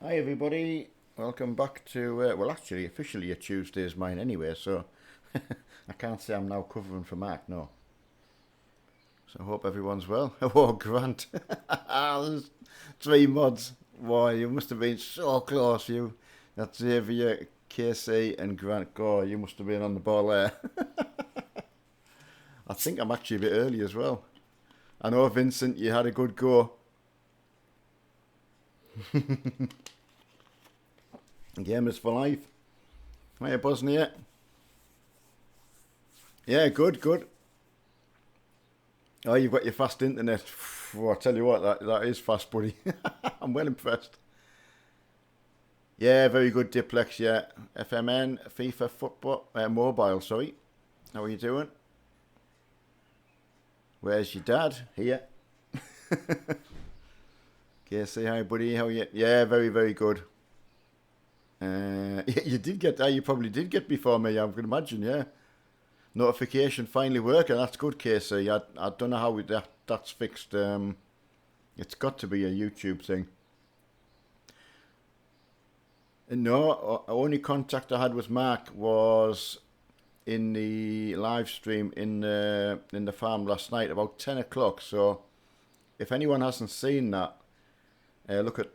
Hi everybody, welcome back to, well actually officially a Tuesday is mine anyway, so I can't say I'm now covering for Mark, no. So I hope everyone's well. Oh Grant, there's 3 mods. Boy, you must have been so close, you. That's Xavier, KC and Grant. God, you must have been on the ball there. I think I'm actually a bit early as well. I know Vincent, you had a good go. Gamers for life. Hiya Bosnia. Yeah, good, good. Oh, you've got your fast internet. Oh, I tell you what, that is fast, buddy. I'm well impressed. Yeah, very good Diplex, yeah. FMN, FIFA football, mobile, sorry. How are you doing? Where's your dad? Here. Okay, say hi, buddy. How are you? Yeah, very, very good. You did get that. You probably did get before me, I can imagine, yeah. Notification finally working. That's good, Casey. I don't know how that's fixed. It's got to be a YouTube thing. No, only contact I had with Mark was in the live stream in the farm last night about 10 o'clock. So if anyone hasn't seen that, look at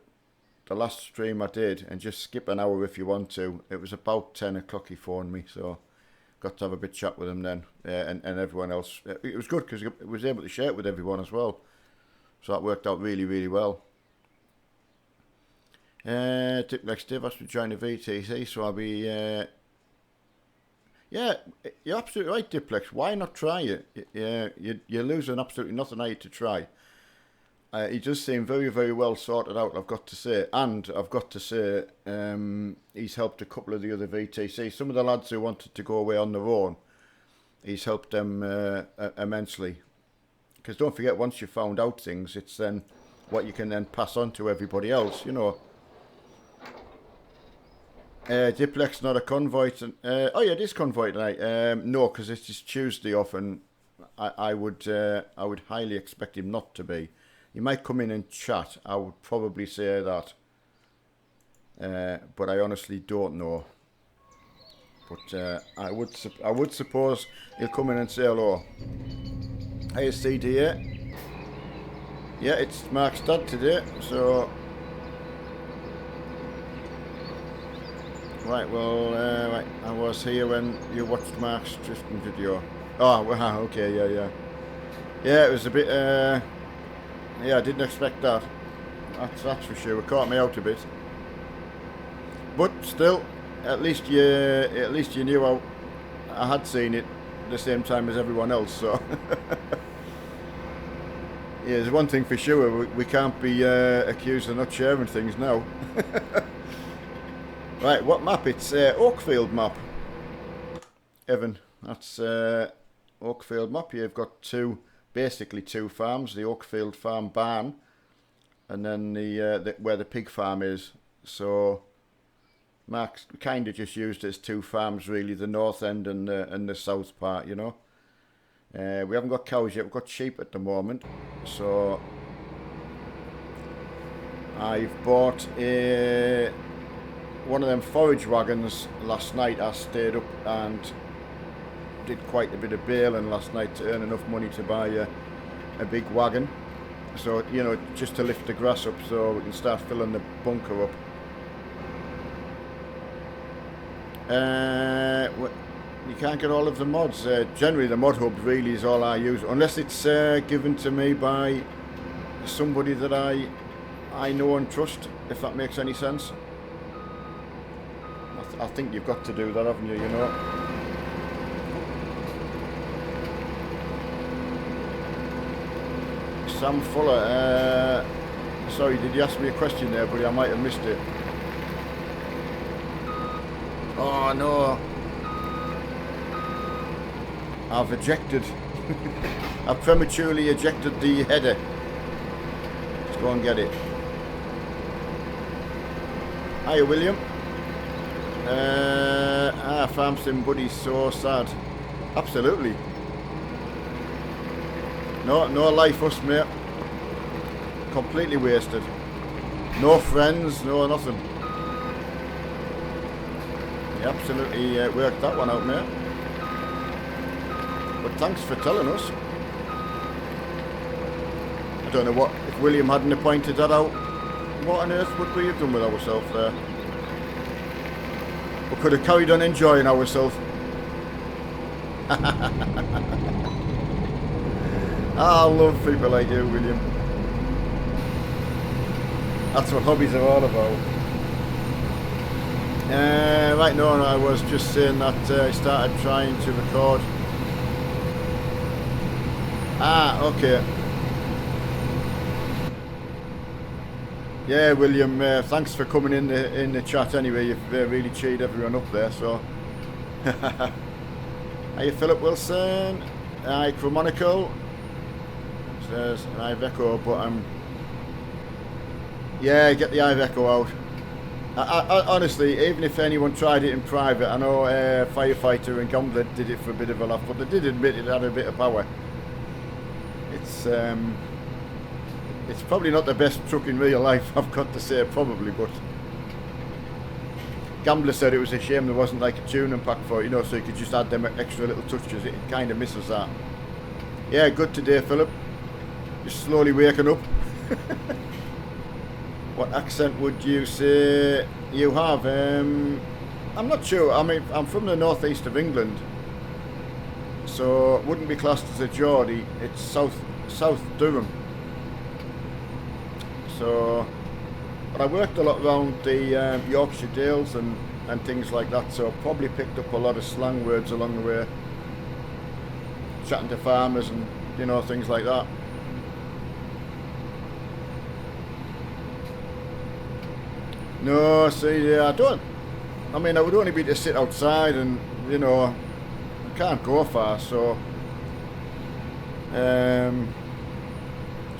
the last stream I did and just skip an hour if you want to. It was about 10 o'clock he phoned me, so got to have a bit chat with him then, and everyone else. It was good because I was able to share it with everyone as well, so that worked out really, really well. Tip next Dave has to join the VTC, so I'll be. Yeah, you're absolutely right, Diplex. Why not try it? You're losing absolutely nothing out to try. He does seem very, very well sorted out, I've got to say. And I've got to say, he's helped a couple of the other VTCs. Some of the lads who wanted to go away on their own, he's helped them immensely. Because don't forget, once you've found out things, it's then what you can then pass on to everybody else, you know. Diplex not a convoy. Oh yeah, it is convoy tonight. No, because it's just Tuesday off, and I would highly expect him not to be. He might come in and chat. I would probably say that, but I honestly don't know. But I would suppose he'll come in and say hello. Hey, CDA. Yeah, it's Mark's dad today, so. Right, well, right, I was here when you watched Mark's drifting video. Oh, wow, okay, yeah. Yeah, it was a bit, yeah, I didn't expect that. That's for sure. It caught me out a bit. But still, at least you knew I had seen it the same time as everyone else, so. Yeah, there's one thing for sure, we can't be accused of not sharing things now. Right, what map? It's Oakfield map. Evan, that's Oakfield map. You've got basically two farms, the Oakfield farm barn, and then the where the pig farm is. So Mark's kind of just used it as two farms, really, the north end and the south part, you know. We haven't got cows yet, we've got sheep at the moment. So I've bought one of them forage wagons last night. I stayed up and did quite a bit of baling last night to earn enough money to buy a big wagon. So, you know, just to lift the grass up so we can start filling the bunker up. You can't get all of the mods. Generally the mod hub really is all I use, unless it's given to me by somebody that I know and trust, if that makes any sense. I think you've got to do that, haven't you, you know? Sam Fuller, sorry, did you ask me a question there, buddy? I might have missed it. Oh, no. I've ejected. I've prematurely ejected the header. Let's go and get it. Hiya, William. Farm sim buddy, so sad. Absolutely. No life us, mate. Completely wasted. No friends, no nothing. You absolutely worked that one out, mate. But thanks for telling us. I don't know what, if William hadn't pointed that out, what on earth would we have done with ourselves there? We could have carried on enjoying ourselves. I love people like you, William. That's what hobbies are all about. Right, no, I was just saying that I started trying to record. Ah, okay. Yeah, William, thanks for coming in the chat anyway. You've really cheered everyone up there, so. Hiya, Philip Wilson. Hi, Chromonical. Says an Iveco, but I'm... Yeah, get the Iveco out. I, honestly, even if anyone tried it in private, I know Firefighter and Gambler did it for a bit of a laugh, but they did admit it had a bit of power. It's probably not the best truck in real life, I've got to say, probably, but... Gambler said it was a shame there wasn't like a tuning pack for it, you know, so you could just add them extra little touches. It kind of misses that. Yeah, good today, Philip. You're slowly waking up. What accent would you say you have? I'm not sure. I mean, I'm from the northeast of England, so it wouldn't be classed as a Geordie. It's South Durham. So, but I worked a lot around the Yorkshire Dales and things like that, so I probably picked up a lot of slang words along the way, chatting to farmers and, you know, things like that. No, see, I don't. I mean, I would only be to sit outside, and you know, I can't go far, so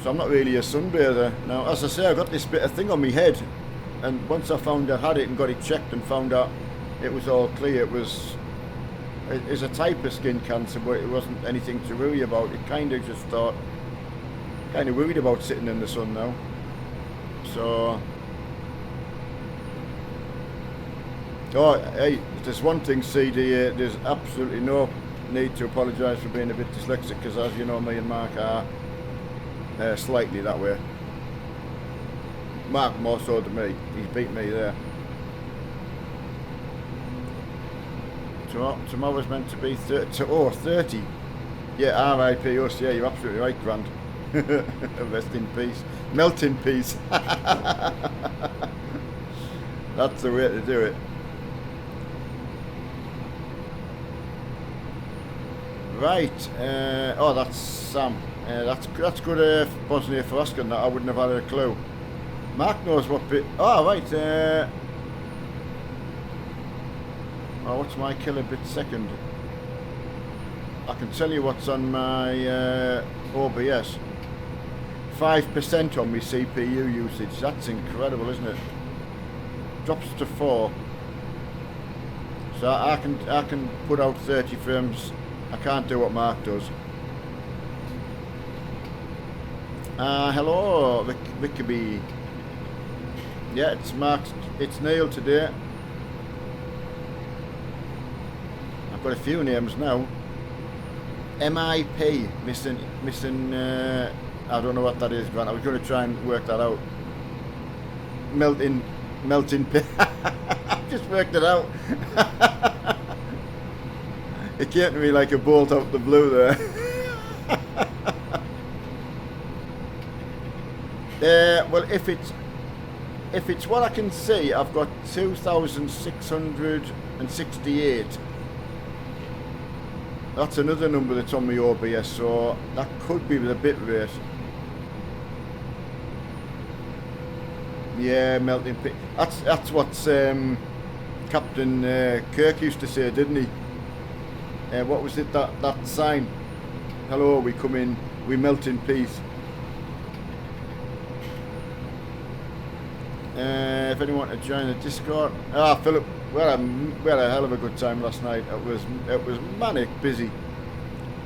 I'm not really a sunbather. Now, as I say, I got this bit of thing on my head, and once I found I had it and got it checked and found out it was all clear, it's a type of skin cancer, but it wasn't anything to worry about. It kind of just thought, kind of worried about sitting in the sun now, so. Oh, hey, there's one thing, CD, there's absolutely no need to apologise for being a bit dyslexic, because as you know, me and Mark are slightly that way. Mark more so than me, he's beat me there. Tomorrow's meant to be 30. Yeah, R.I.P. us, yeah, you're absolutely right, Grant. Rest in peace. Melt in peace. That's the way to do it. Right, oh, that's Sam. That's good, Bosnia, for asking that. I wouldn't have had a clue. Mark knows what bit. Oh, right. Oh, what's my killer bit second? I can tell you what's on my OBS. 5% on my CPU usage. That's incredible, isn't it? Drops to 4. So I can put out 30 frames. I can't do what Mark does. Hello, Wickaby. Yeah, it's Mark's. It's Neil today. I've got a few names now. MIP, missing. I don't know what that is, Grant. I was going to try and work that out. Melting pit. I've just worked it out. It came to me like a bolt out the blue there. Well, if it's what I can see, I've got 2,668. That's another number that's on my OBS, so that could be the bit rate. Yeah, melting pit. That's what Captain Kirk used to say, didn't he? What was it, that sign? Hello, we come in, we melt in peace. If anyone want to join the Discord. Philip, we had a hell of a good time last night. It was manic busy.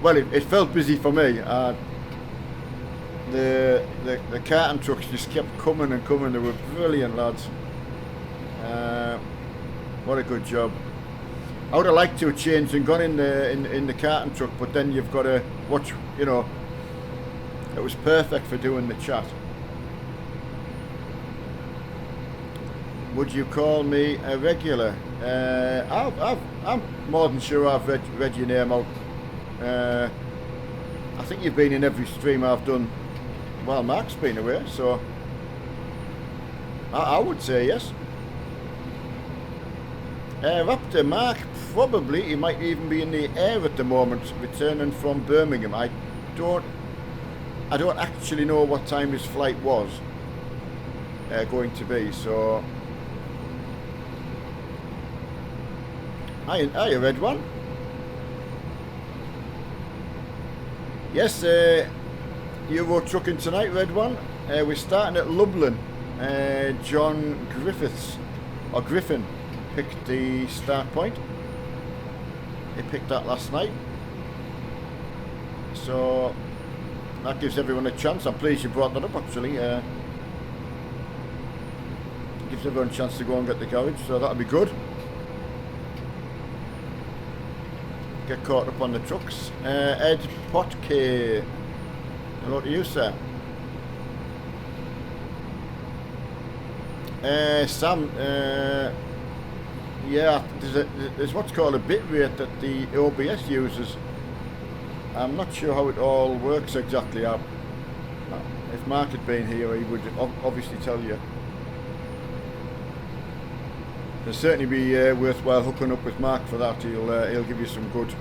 Well, it felt busy for me. the carton trucks just kept coming and coming. They were brilliant, lads. What a good job. I would have liked to have changed and gone in the carton truck, but then you've got to watch, you know. It was perfect for doing the chat. Would you call me a regular? I'm more than sure I've read your name out. I think you've been in every stream I've done while Mark's been away, so I would say yes. Raptor Mark, probably he might even be in the air at the moment, returning from Birmingham. I don't actually know what time his flight was going to be, so I read one. Yes, Euro trucking tonight, red one. We're starting at Lublin. John Griffin picked the start point. He picked that last night. So that gives everyone a chance. I'm pleased you brought that up actually. Gives everyone a chance to go and get the garage, so that'll be good. Get caught up on the trucks. Ed Potke. Hello to you, sir. Sam, yeah, there's what's called a bit rate that the OBS uses. I'm not sure how it all works exactly. If Mark had been here, he would obviously tell you. It'll certainly be worthwhile hooking up with Mark for that. He'll give you some good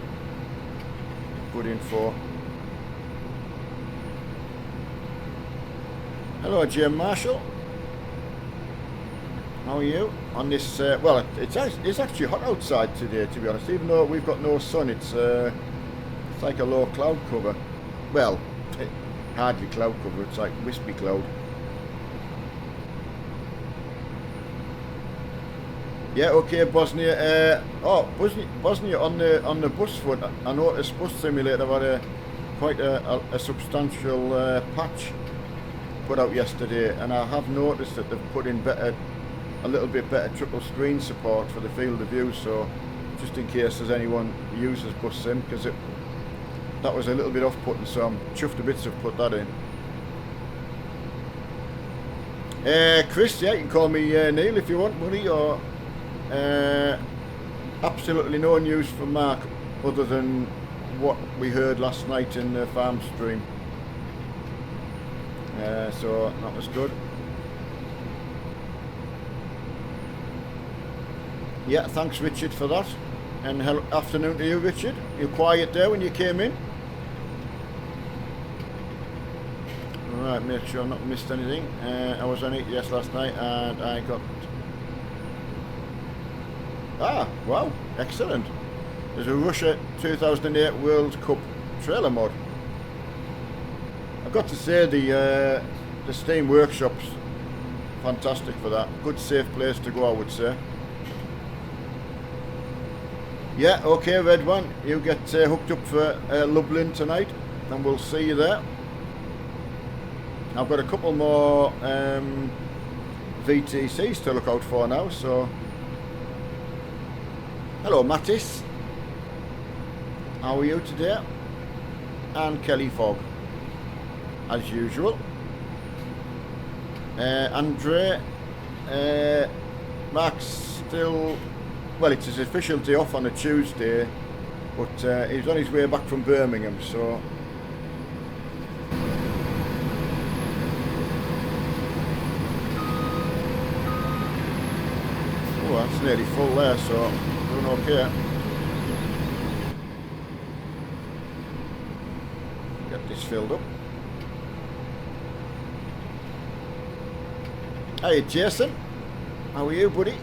info. Hello, Jim Marshall. How are you on this? Well, it's actually hot outside today, to be honest. Even though we've got no sun, it's like a low cloud cover. Well, hardly cloud cover. It's like wispy cloud. Yeah, okay, Bosnia. Bosnia on the bus front. I noticed Bus Simulator had quite a substantial patch put out yesterday, and I have noticed that they've put in a little bit better triple screen support for the field of view. So, just in case there's anyone who uses Bus Sim, because that was a little bit off-putting, so I'm chuffed to bits to have put that in. Chris, yeah, you can call me Neil if you want, buddy, or absolutely no news from Mark other than what we heard last night in the farm stream. So that was good. Yeah, thanks Richard for that. And afternoon to you, Richard. You're quiet there when you came in. Alright, make sure I've not missed anything. I was on ETS last night and I got... Ah, wow, excellent. There's a Russia 2008 World Cup trailer mod. I've got to say the Steam Workshop's fantastic for that. Good safe place to go, I would say. Yeah, okay, Red One, you get hooked up for Lublin tonight and we'll see you there. I've got a couple more VTCs to look out for now, so... Hello Mattis, how are you today? And Kelly Fogg, as usual. Andre, Mark's still, well, it's his official day off on a Tuesday, but he's on his way back from Birmingham, so... Oh, that's nearly full there, so doing okay. Get this filled up. Hey Jason, how are you, buddy?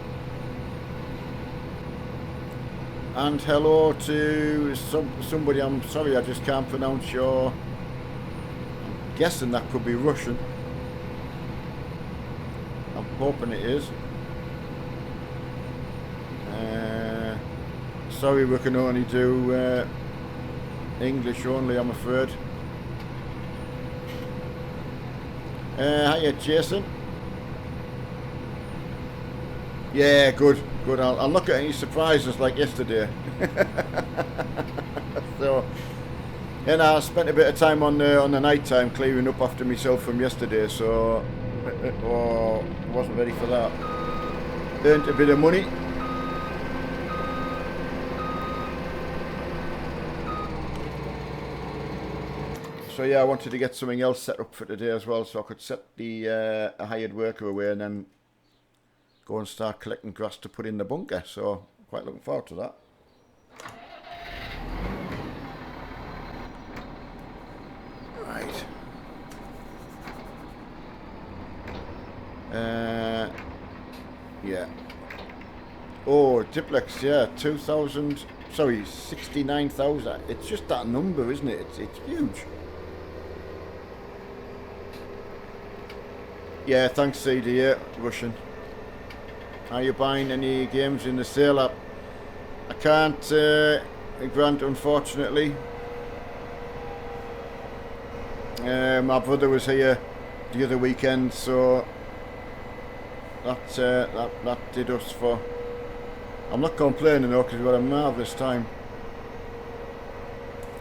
And hello to somebody, I'm sorry I just can't pronounce your... I'm guessing that could be Russian. I'm hoping it is. Sorry, we can only do English only, I'm afraid. Hiya, Jason. Yeah, good, good. I'll not get any surprises like yesterday. So, and I spent a bit of time on the night time clearing up after myself from yesterday, so wasn't ready for that. Earned a bit of money. So yeah, I wanted to get something else set up for today as well, so I could set the a hired worker away and then go and start collecting grass to put in the bunker. So quite looking forward to that. Right. Yeah. Oh, Diplex, yeah, 2,000. Sorry, 69,000. It's just that number, isn't it? It's huge. Yeah, thanks, CD. Yeah, Russian. Are you buying any games in the sale app? I can't grant, unfortunately. My brother was here the other weekend, so that did us for. I'm not complaining though, because we had a marvellous time.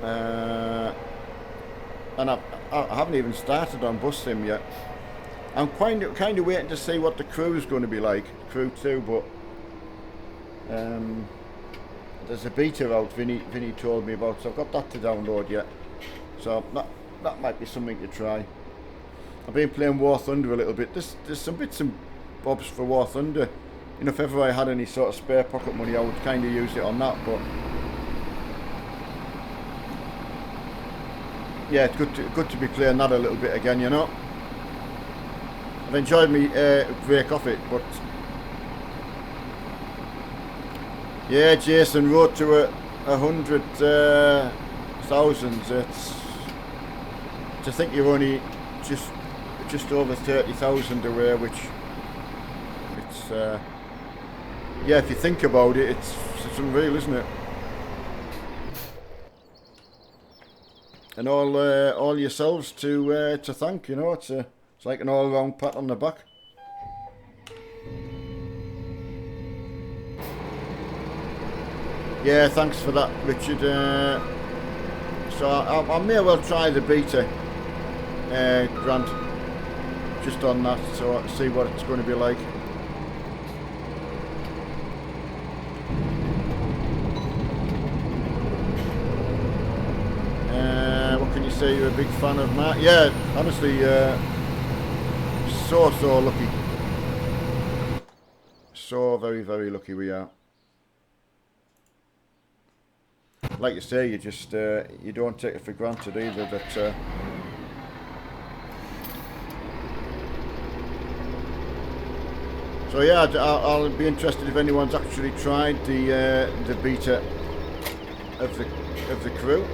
And I haven't even started on Bus Sim yet. I'm kind of waiting to see what the crew's going to be like, Crew 2, but there's a beta out Vinny told me about, so I've got that to download yet. So that might be something to try. I've been playing War Thunder a little bit. There's some bits and bobs for War Thunder. You know, if ever I had any sort of spare pocket money, I would kind of use it on that, but yeah, it's good to be playing that a little bit again, you know. I've enjoyed me break off it, but yeah, Jason, road to 100,000. It's to think you're only just over 30,000 away, which it's yeah, if you think about it, it's unreal, isn't it? And all yourselves to thank, you know. It's like an all-round pat on the back. Yeah, thanks for that, Richard. So I may well try the beta, Grant, just on that, so see what it's going to be like. What can you say? You're a big fan of Mark? Yeah, honestly, so lucky. So very, very lucky we are. Like you say, you just you don't take it for granted either that so yeah, I'll be interested if anyone's actually tried the beta of the crew.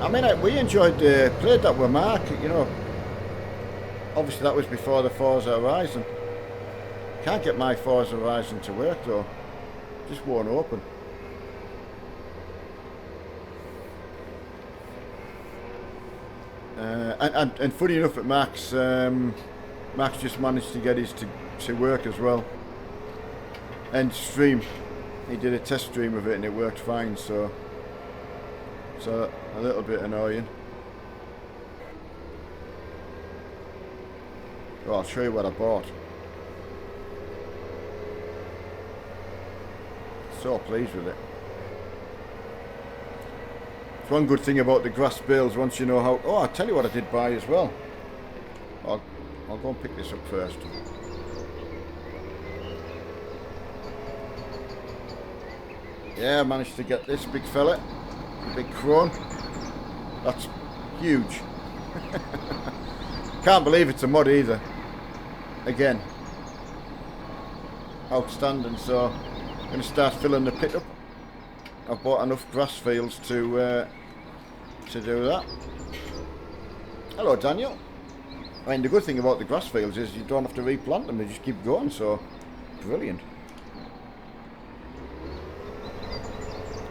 I mean, we enjoyed played that with Mark, you know. Obviously that was before the Forza Horizon. Can't get my Forza Horizon to work though. Just won't open. And funny enough at Max, Max just managed to get his to work as well. And stream. He did a test stream of it and it worked fine, so a little bit annoying. Oh, I'll show you what I bought. So pleased with it. It's one good thing about the grass bales, once you know how... Oh, I'll tell you what I did buy as well. I'll go and pick this up first. Yeah, I managed to get this big fella. The big crone. That's huge. Can't believe it's a mod either. Again. Outstanding, so... I'm going to start filling the pit up. I've bought enough grass fields to do that. Hello, Daniel. I mean, the good thing about the grass fields is you don't have to replant them; they just keep going. So, brilliant.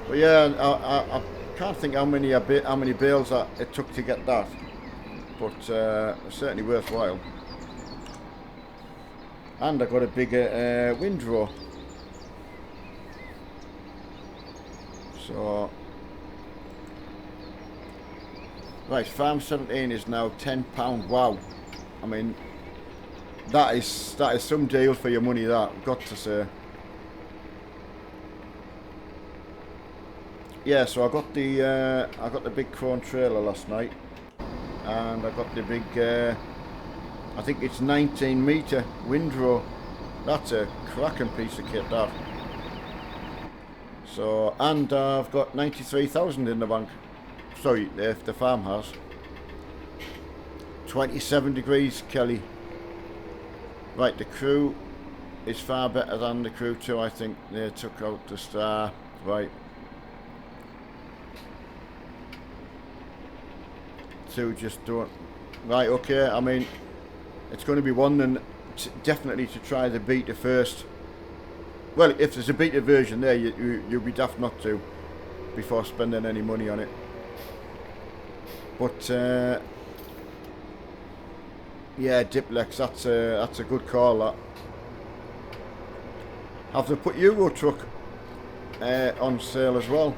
But yeah, I can't think how many bales it took to get that, but certainly worthwhile. And I got a bigger windrow. So right, farm 17 is now £10. Wow, I mean that is some deal for your money. That, got to say. Yeah, so I got the big Crone trailer last night, and I got the big I think it's 19-metre windrow. That's a cracking piece of kit, that. So, and I've got 93,000 in the bank. Sorry, if the farm has. 27 degrees, Kelly. Right, the crew is far better than the crew 2. I think they took out the star. Right. 2 just don't. Right, okay, I mean, it's going to be one then definitely to try the beta first. Well, if there's a beta version there, you'll be daft not to before spending any money on it. But yeah, Diplex, that's a good call. That. Have they put Euro Truck on sale as well?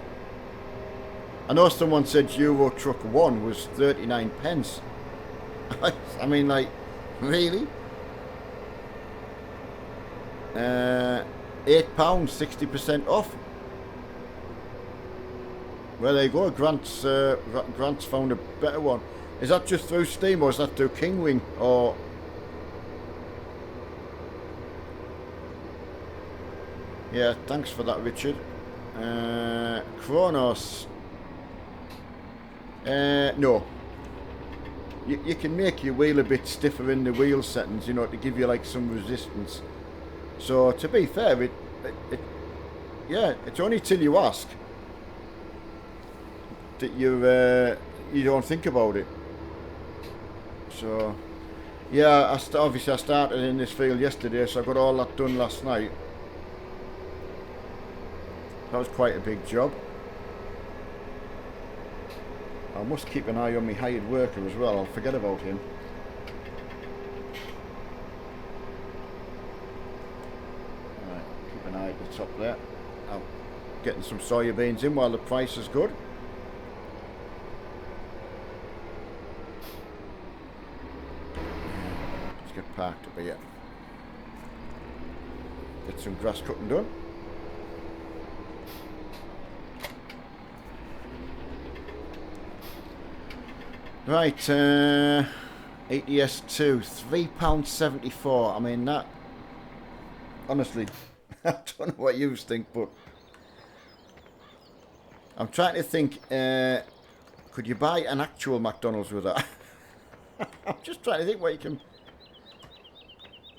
I know someone said Euro Truck 1 was 39 pence. I mean, like, really? £8, 60% off. Well, there you go. Grant's found a better one. Is that just through Steam, or is that through Kingwing, or? Yeah, thanks for that, Richard. Kronos. No. You can make your wheel a bit stiffer in the wheel settings, you know, to give you like some resistance. So to be fair, yeah, it's only till you ask that you don't think about it. So yeah, obviously I started in this field yesterday, so I got all that done last night. That was quite a big job. I must keep an eye on my hired worker as well. I'll forget about him. Alright, keep an eye at the top there. I'm getting some soybeans in while the price is good. Let's get parked up here. Get some grass cutting done. Right, ATS2, £3.74. I mean, that, honestly, I don't know what you think, but I'm trying to think, could you buy an actual McDonald's with that? I'm just trying to think what you can.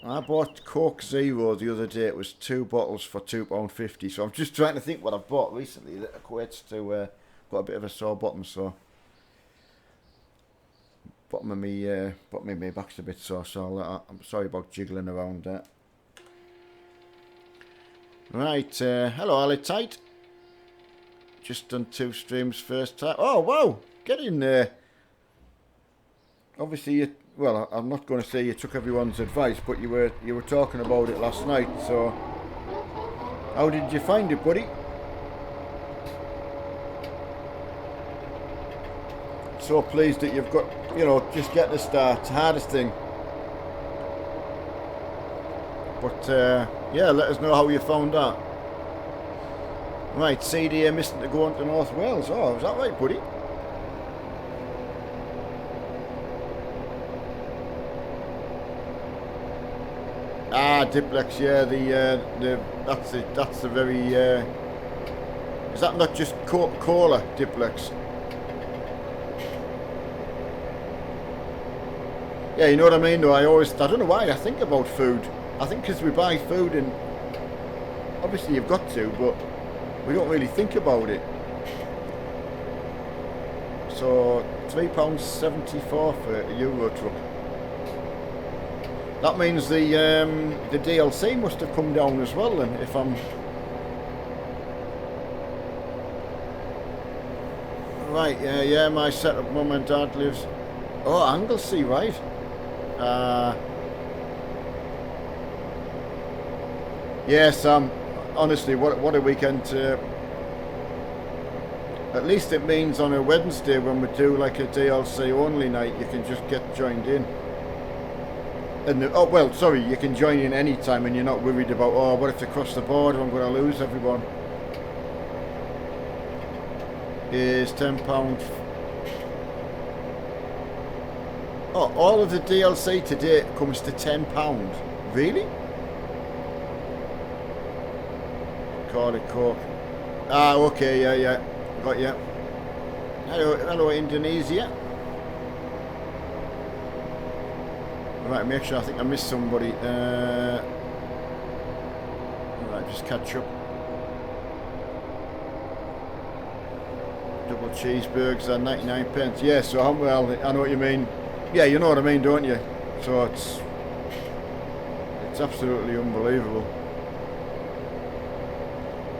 I bought Coke Zero the other day. It was 2 bottles for £2.50. So I'm just trying to think what I've bought recently that equates to, got a bit of a sore bottom, so. Bottom of me back's a bit sore, so I'm sorry about jiggling around there. Right, hello Alitite. Just done 2 streams first time. Oh wow, get in there. Obviously, well, I'm not going to say you took everyone's advice, but you were talking about it last night. So, how did you find it, buddy? So pleased that you've got, you know, just get the start. It's the hardest thing. But yeah, let us know how you found that. Right, CDA missing to go on to North Wales. Oh, is that right, buddy? Ah, Diplex, yeah, that's the very is that not just Coca-Cola, Diplex? Yeah, you know what I mean though, I don't know why I think about food. I think because we buy food and obviously you've got to, but we don't really think about it. So £3.74 for a Euro Truck. That means the DLC must have come down as well then, if I'm. Right, yeah, my setup mum and dad lives... Oh, Anglesey, right. Yes, honestly, what a weekend. At least it means on a Wednesday when we do like a DLC only night, you can just get joined in. And oh, well, sorry, you can join in any time and you're not worried about, oh, what if they cross the border, I'm going to lose everyone. Is £10. Oh, all of the DLC today comes to £10. Really? Cardiff Cork. Ah, okay, yeah. Got you. Hello, Indonesia. Right, make sure, I think I missed somebody. Right, just catch up. Double cheeseburgers are 99 pence. Yeah, so well, I know what you mean. Yeah, you know what I mean, don't you? So it's absolutely unbelievable.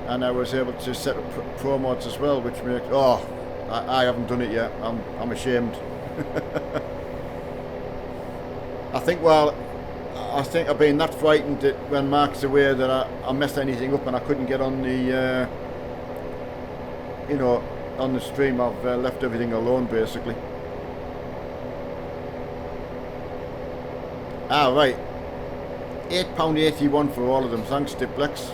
And I was able to set up pro mods as well, which makes... Oh, I haven't done it yet. I'm ashamed. I think I've been that frightened that when Mark's aware that I messed anything up and I couldn't get on the, on the stream. I've left everything alone, basically. Ah, right. £8.81 for all of them. Thanks, Diplex.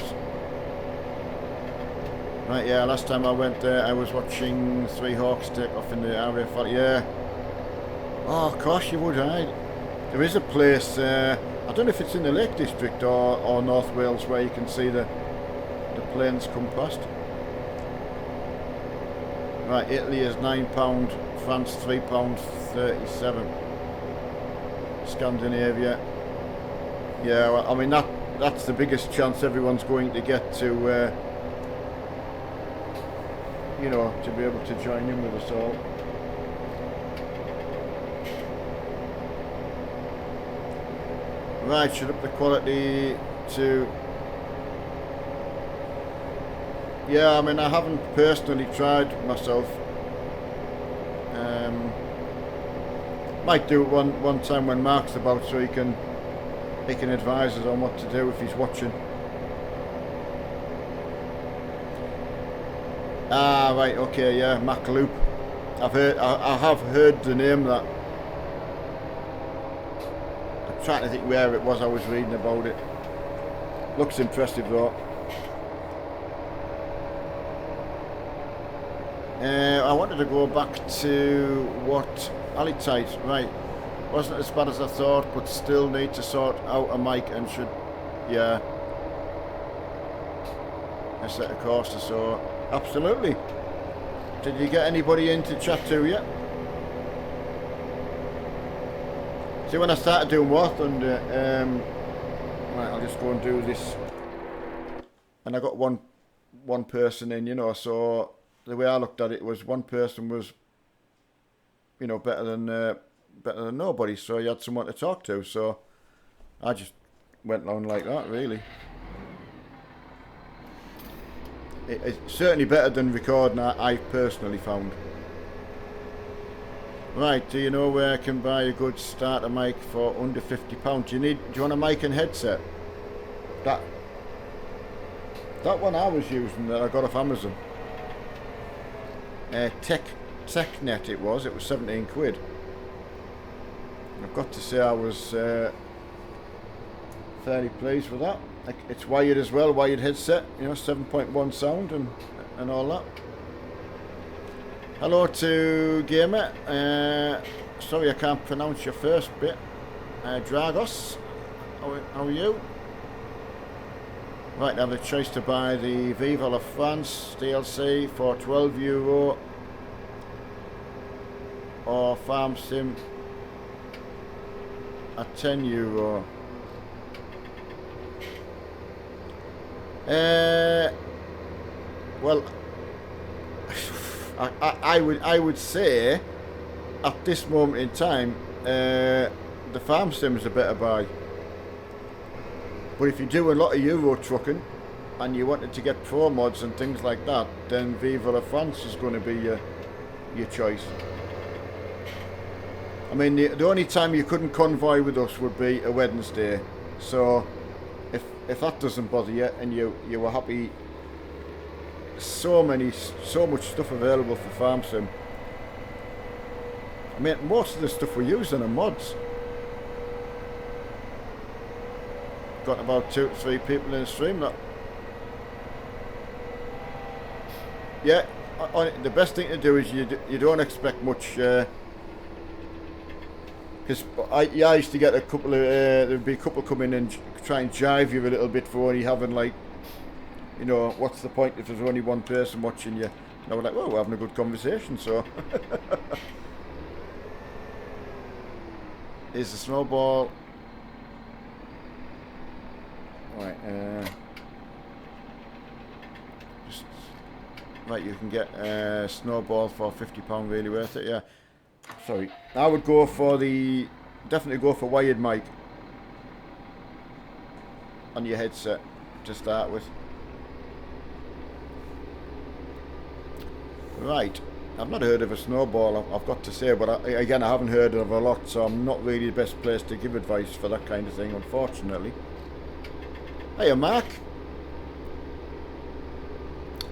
Right, yeah, last time I went there, I was watching Three Hawks take off in the RAF. Yeah. Oh, of course you would, right? There is a place, I don't know if it's in the Lake District or North Wales, where you can see the planes come past. Right, Italy is £9, France £3.37. Scandinavia. Yeah, well, I mean, that's the biggest chance everyone's going to get to... to be able to join in with us all. Right, should up the quality to... Yeah, I mean, I haven't personally tried myself. Might do it one time when Mark's about, so he can advise us on what to do if he's watching. Ah, right, okay, yeah, MacLoop. I have heard the name that. I'm trying to think where it was I was reading about it. Looks impressive though. I wanted to go back to what Alitite, right. Wasn't as bad as I thought, but still need to sort out a mic and should, yeah. A set of course or so. Absolutely. Did you get anybody in to chat to yet? See, when I started doing War Thunder, right, I'll just go and do this. And I got one person in, so the way I looked at it was one person was, better than nobody, so you had someone to talk to, so I just went on like that, really. It's certainly better than recording, I personally found. Right, do you know where I can buy a good starter mic for under £50? Do you want a mic and headset? That one I was using that I got off Amazon. TechNet it was 17 quid. I've got to say I was fairly pleased with that. It's wired as well, wired headset, 7.1 sound and all that. Hello to Gamer. Sorry I can't pronounce your first bit. Dragos, how are you? Right, I have a choice to buy the Vive la France DLC for €12 or Farm Sim at €10. Well, I would say at this moment in time, the Farm Sim is a better buy. But if you do a lot of Euro trucking and you wanted to get pro mods and things like that, then Vive la France is going to be your choice. I mean, the only time you couldn't convoy with us would be a Wednesday. So if that doesn't bother you and you were happy, so much stuff available for Farm Sim. I mean, most of the stuff we're using are mods. Got about 2 to 3 people in the stream. That, yeah, the best thing to do is you don't expect much. Because I used to get a couple of there'd be a couple coming in and try and jive you a little bit for only having, like, you know, what's the point if there's only one person watching you? And I was like, well, we're having a good conversation, so. Is the snowball. Right, just, right, you can get a snowball for £50, really worth it, yeah. Sorry, I would go for definitely go for wired mic on your headset to start with. Right, I've not heard of a snowball, I've got to say, but again, I haven't heard of a lot, so I'm not really the best place to give advice for that kind of thing, unfortunately. Hiya, Mark.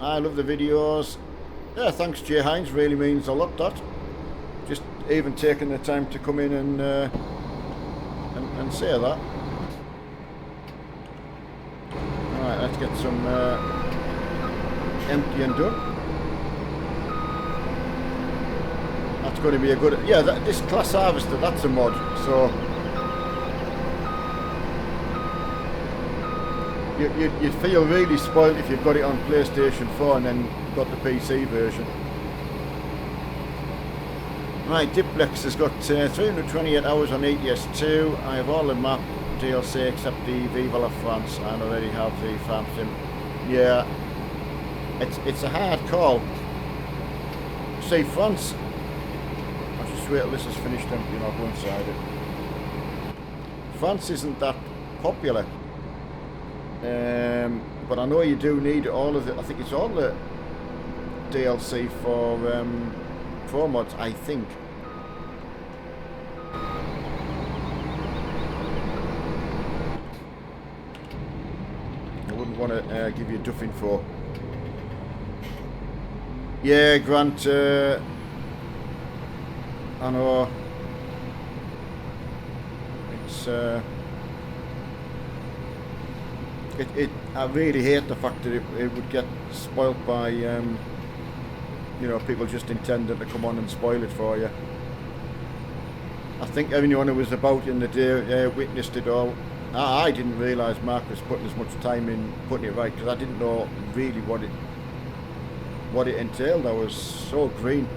I love the videos. Yeah, thanks, Jay Hines, really means a lot, that. Just even taking the time to come in and say that. Alright, let's get some empty and done. That's going to be a good... Yeah, this class harvester, that's a mod, so... You'd feel really spoiled if you've got it on PlayStation 4 and then got the PC version. Right, Diplex has got 328 hours on ETS2. I have all the map DLC except the Viva la France and already have the Farm Sim. Yeah, it's a hard call. See, France... I'll just wait till this is finished emptying, I'll go inside it. France isn't that popular. But I know you do need all of it. I think it's all the DLC for Pro Mods, I think. I wouldn't want to give you duff info. Yeah, Grant, I know. It's... I really hate the fact that it would get spoilt by, you know, people just intending to come on and spoil it for you. I think everyone who was about in the day witnessed it all. I didn't realise Mark was putting as much time in putting it right, because I didn't know really what it entailed. I was so green.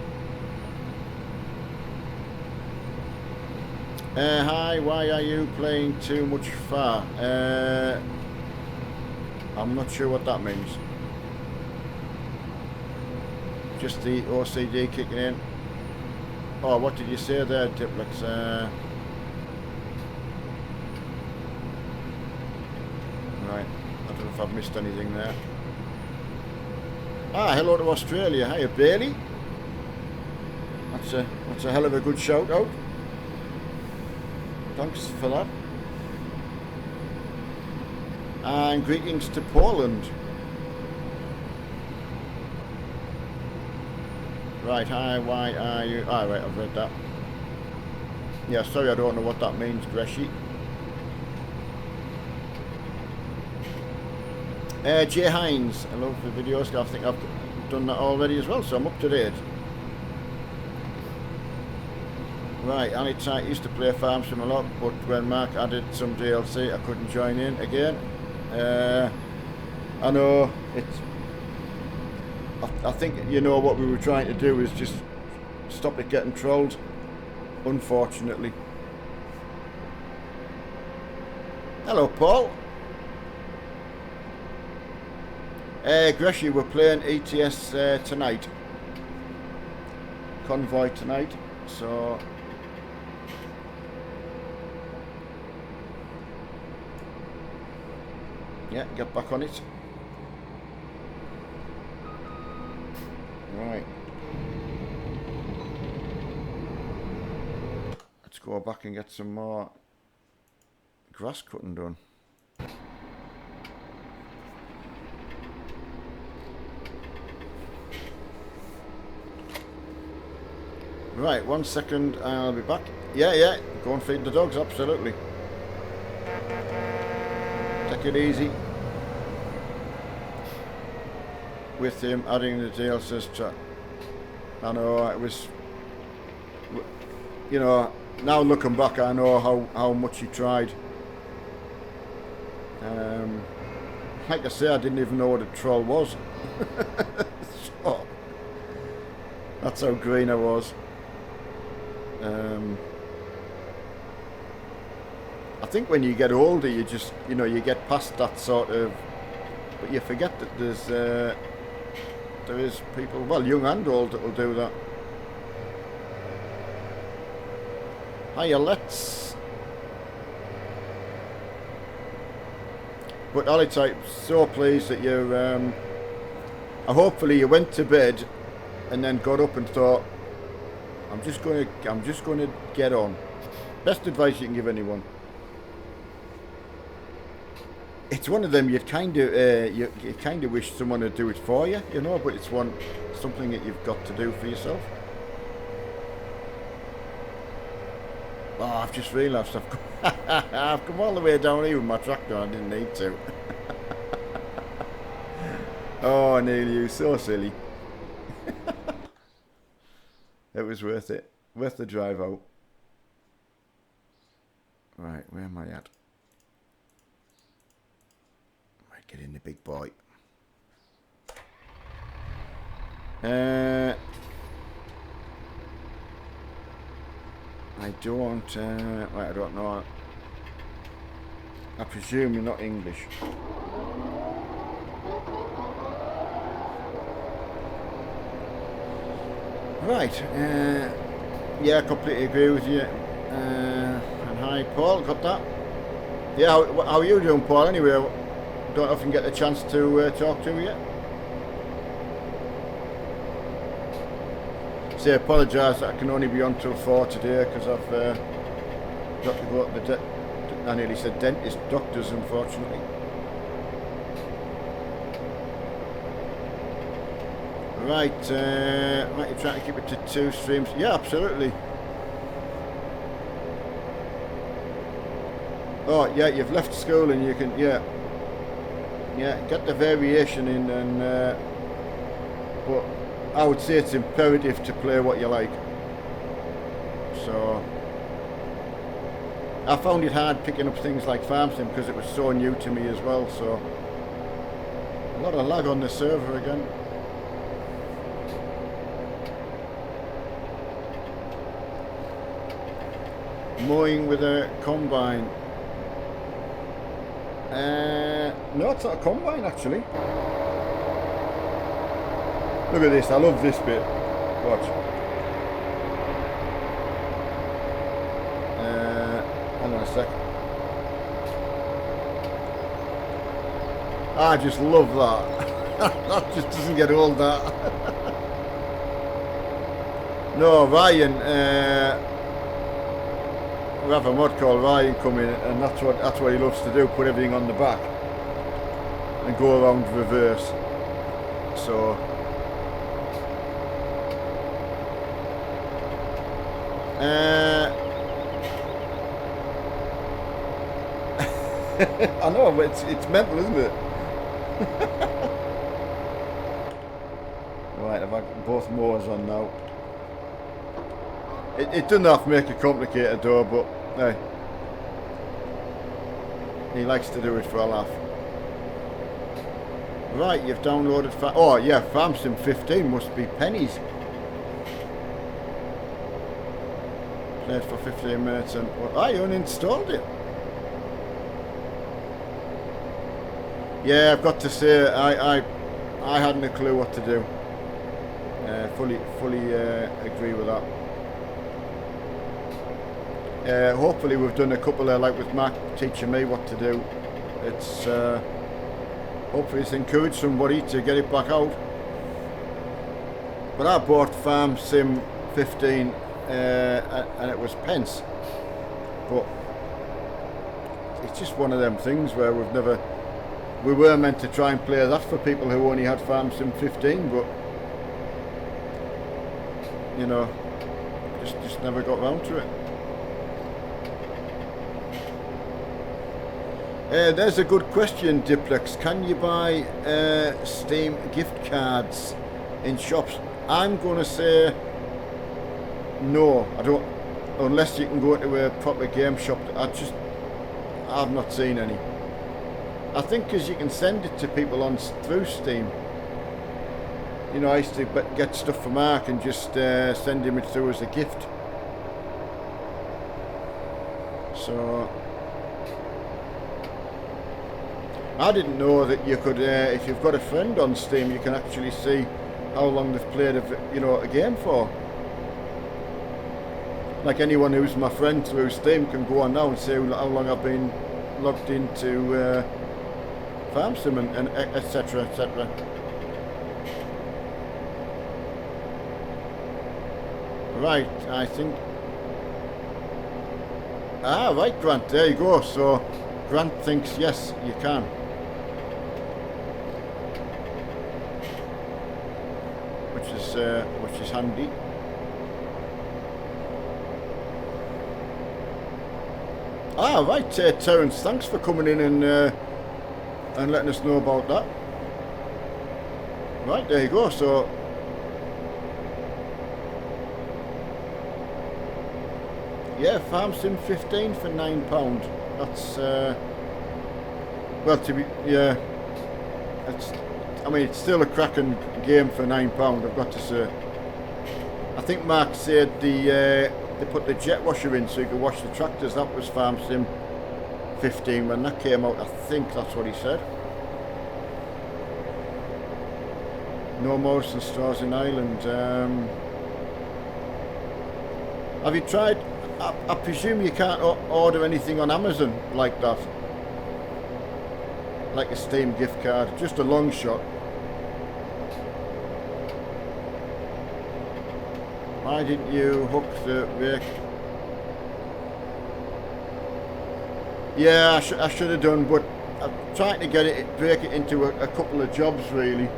Hi, why are you playing too much far? I'm not sure what that means. Just the OCD kicking in. Oh, what did you say there, Diplex? Right, I don't know if I've missed anything there. Ah, hello to Australia. Hiya, Bailey. That's a hell of a good shout out. Thanks for that. And greetings to Poland. Right, hi, why are you... Ah, right, I've read that. Yeah, sorry, I don't know what that means, Greshi. Jay Hines, I love the videos. I think I've done that already as well, so I'm up to date. Right, I used to play Farm Sim a lot, but when Mark added some DLC, I couldn't join in again. I know it's... I think, you know, what we were trying to do is just stop it getting trolled, unfortunately. Hello, Paul. Greshi, we're playing ETS tonight. Convoy tonight, so... Yeah, get back on it. Right. let's go back and get some more grass cutting done. Right, 1 second, I'll be back. Yeah, go and feed the dogs, absolutely. Take it easy. With him adding the DLCs chat. I know, it was, you know, now looking back, I know how much he tried. Like I say, I didn't even know what a troll was. So, that's how green I was. I think when you get older, you just, you know, you get past that sort of, but you forget that there is people, well, young and old, that will do that. Hiya, let's. But Alex, I'm so pleased that you're. Hopefully you went to bed, and then got up and thought, I'm just gonna get on. Best advice you can give anyone. It's one of them you'd kind of you kind of wish someone would do it for you, you know, but it's something that you've got to do for yourself. Oh, I've just realised I've come all the way down here with my tractor. I didn't need to. Oh, Neil, you so silly. It was worth it. Worth the drive out. Right, where am I at? Right, get in the big boy. I don't, right, I don't know. I presume you're not English. Right, yeah, I completely agree with you. And hi, Paul, got that? Yeah, how are you doing, Paul? Anyway, don't often get the chance to talk to you yet. So I apologise that I can only be on till 4 today because I've got to go to the I nearly said dentist, doctors, unfortunately. Right, you're trying to keep it to 2 streams. Yeah, absolutely. Oh, yeah, you've left school and you can, yeah, get the variation in, and but I would say it's imperative to play what you like. So I found it hard picking up things like farm sim because it was so new to me as well. So a lot of lag on the server again. Mowing with a combine. No, it's not a combine actually. Look at this, I love this bit. Watch. Hang on a sec. I just love that. That just doesn't get old, that. No, Ryan, we have a mod called Ryan come in, and that's what he loves to do, put everything on the back and go around reverse. So I know, but it's mental, isn't it? Right, I've got both mowers on now. It doesn't have to make it complicated though, but hey, he likes to do it for a laugh. Right, you've downloaded oh yeah, Farm Sim 15 must be pennies. Played for 15 minutes and I uninstalled it. Yeah, I've got to say I hadn't a clue what to do. Fully agree with that. Hopefully we've done a couple of, like with Mark teaching me what to do. It's hopefully it's encouraged somebody to get it back out. But I bought Farm Sim 15 and it was pence. But it's just one of them things where we were meant to try and play that for people who only had Farm Sim 15, but you know, just never got round to it. There's a good question, Diplex. Can you buy Steam gift cards in shops? I'm going to say no. I don't, unless you can go to a proper game shop. I've not seen any. I think because you can send it to people through Steam. You know, I used to get stuff for Mark and just send him it through as a gift. So I didn't know that you could, if you've got a friend on Steam, you can actually see how long they've played a game for. Like anyone who's my friend through Steam can go on now and see how long I've been logged into Farm Sim and etc. etc. Right, I think. Ah, right, Grant. There you go. So Grant thinks yes, you can. Which is handy. Ah, right, Terence. Thanks for coming in and letting us know about that. Right, there you go. So. Yeah, Farm Sim 15 for £9. That's well, it's still a cracking game for £9. I've got to say. I think Mark said they put the jet washer in so you could wash the tractors. That was Farm Sim 15 when that came out. I think that's what he said. No Morrison stores in Ireland. Have you tried? I presume you can't order anything on Amazon like that, like a Steam gift card. Just a long shot. Why didn't you hook the rake? Yeah, I should have done, but I'm trying to break it into a couple of jobs really.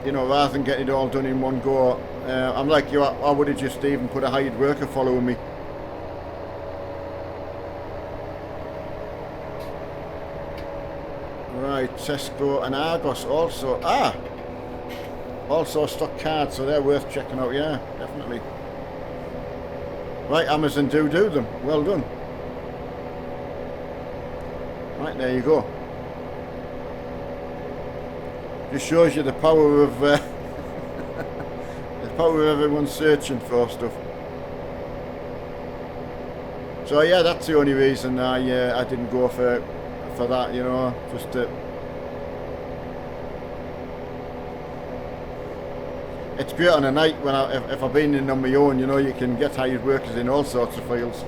You know, rather than getting it all done in one go. I'm like you, I would have just even put a hired worker following me. Right, Tesco and Argos also. Also stock cards, so they're worth checking out, yeah, definitely. Right, Amazon do them. Well done. Right, there you go. Just shows you the power of everyone searching for stuff. So yeah, that's the only reason I didn't go for that, you know, just to. It's great on a night when if I've been in on my own, you know, you can get hired workers in all sorts of fields.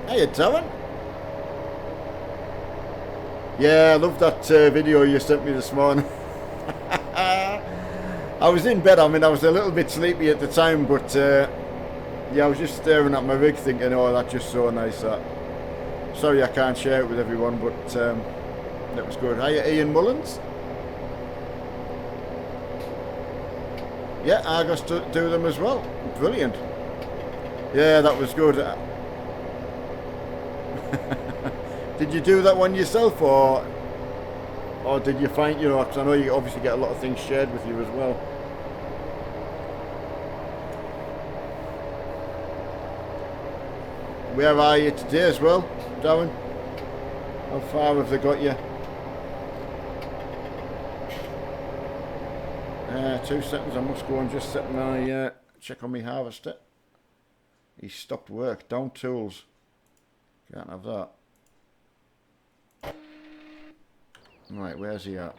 Hey, Darren. Yeah, I love that video you sent me this morning. I was in bed. I mean, I was a little bit sleepy at the time, but yeah, I was just staring at my rig thinking, oh, that's just so nice. That. Sorry I can't share it with everyone, but that was good. Hiya, Ian Mullins. Yeah, Argos do them as well. Brilliant. Yeah, that was good. Did you do that one yourself, or did you find, you know, because I know you obviously get a lot of things shared with you as well. Where are you today as well, Darren? How far have they got you? 2 seconds, I must go and just set my, check on my harvester. He stopped work, down tools. Can't have that. Right, where's he at?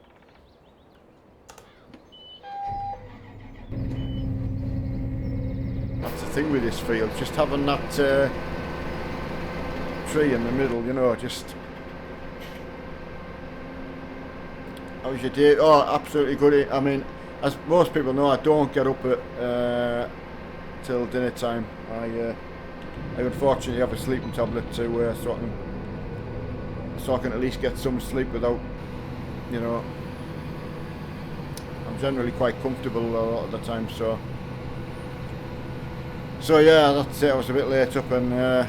That's the thing with this field, just having that tree in the middle, you know, just How was your day? Oh, absolutely good. I mean, as most people know, I don't get up at till dinner time. I unfortunately have a sleeping tablet to so I can at least get some sleep without, you know. I'm generally quite comfortable a lot of the time, so yeah, that's it. I was a bit late up, and I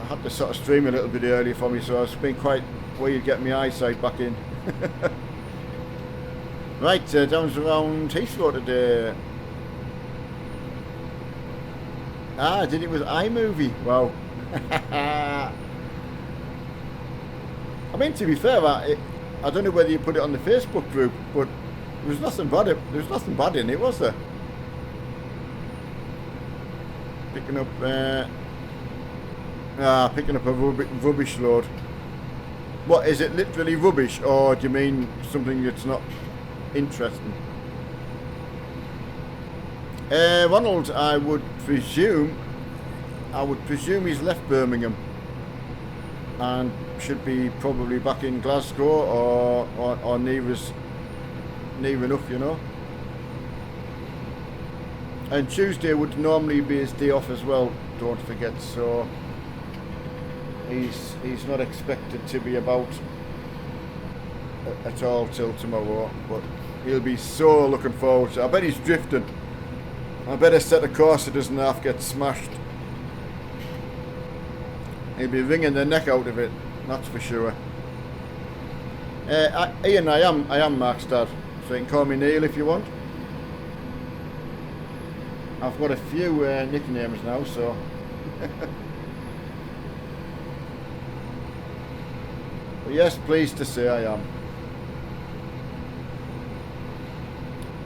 had to sort of stream a little bit early for me, so it's been quite weird getting my eyesight back in. Right, down around Heathrow today. I did it with iMovie. Wow. I mean, to be fair, I don't know whether you put it on the Facebook group, but there was nothing bad. There was nothing bad in it, was there? Picking up a rubbish load. What, is it literally rubbish, or do you mean something that's not interesting? Ronald, I would presume he's left Birmingham and should be probably back in Glasgow or near enough, you know. And Tuesday would normally be his day off as well, don't forget, so he's not expected to be about at all till tomorrow, but he'll be so looking forward to it. I bet he's drifting. I better set a course so it doesn't half get smashed. He'll be wringing the neck out of it, that's for sure. Ian, I am Mark's dad, so you can call me Neil if you want. I've got a few nicknames now, so. But yes, pleased to say I am.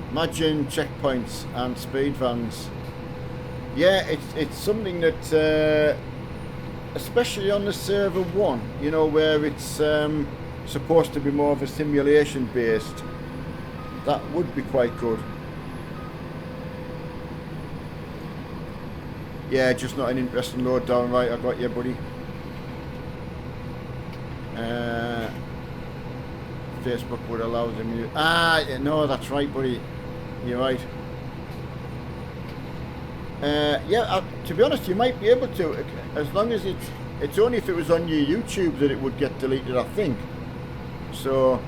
Imagine checkpoints and speed vans. Yeah, it's something that, especially on the server 1, you know, where it's supposed to be more of a simulation based, that would be quite good. Yeah, just not an interesting load down. Right, I got you, buddy. Facebook would allow them. No, that's right, buddy. You're right. Yeah, to be honest, you might be able to, as long as it's only if it was on your YouTube that it would get deleted, I think. So,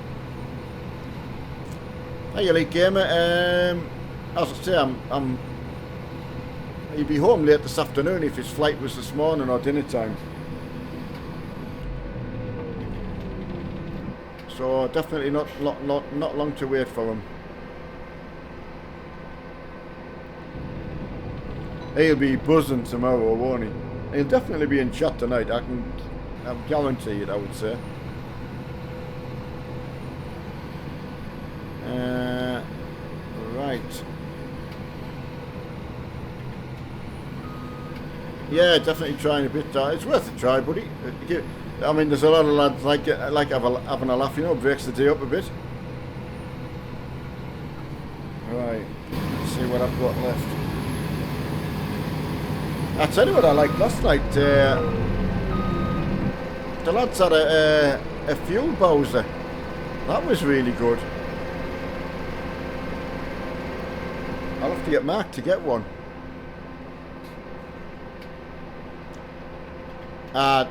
hey, Elite Gamer. As I say, he'd be home late this afternoon if his flight was this morning or dinner time. So definitely not long to wait for him. He'll be buzzing tomorrow, won't he? He'll definitely be in chat tonight. I guarantee it, I would say. Right. Yeah, definitely trying a bit. It's worth a try, buddy. I mean, there's a lot of lads like having a laugh, you know, breaks the day up a bit. Right, let's see what I've got left. I tell you what I liked last night. The lads had a fuel Bowser. That was really good. I'll have to get Mark to get one.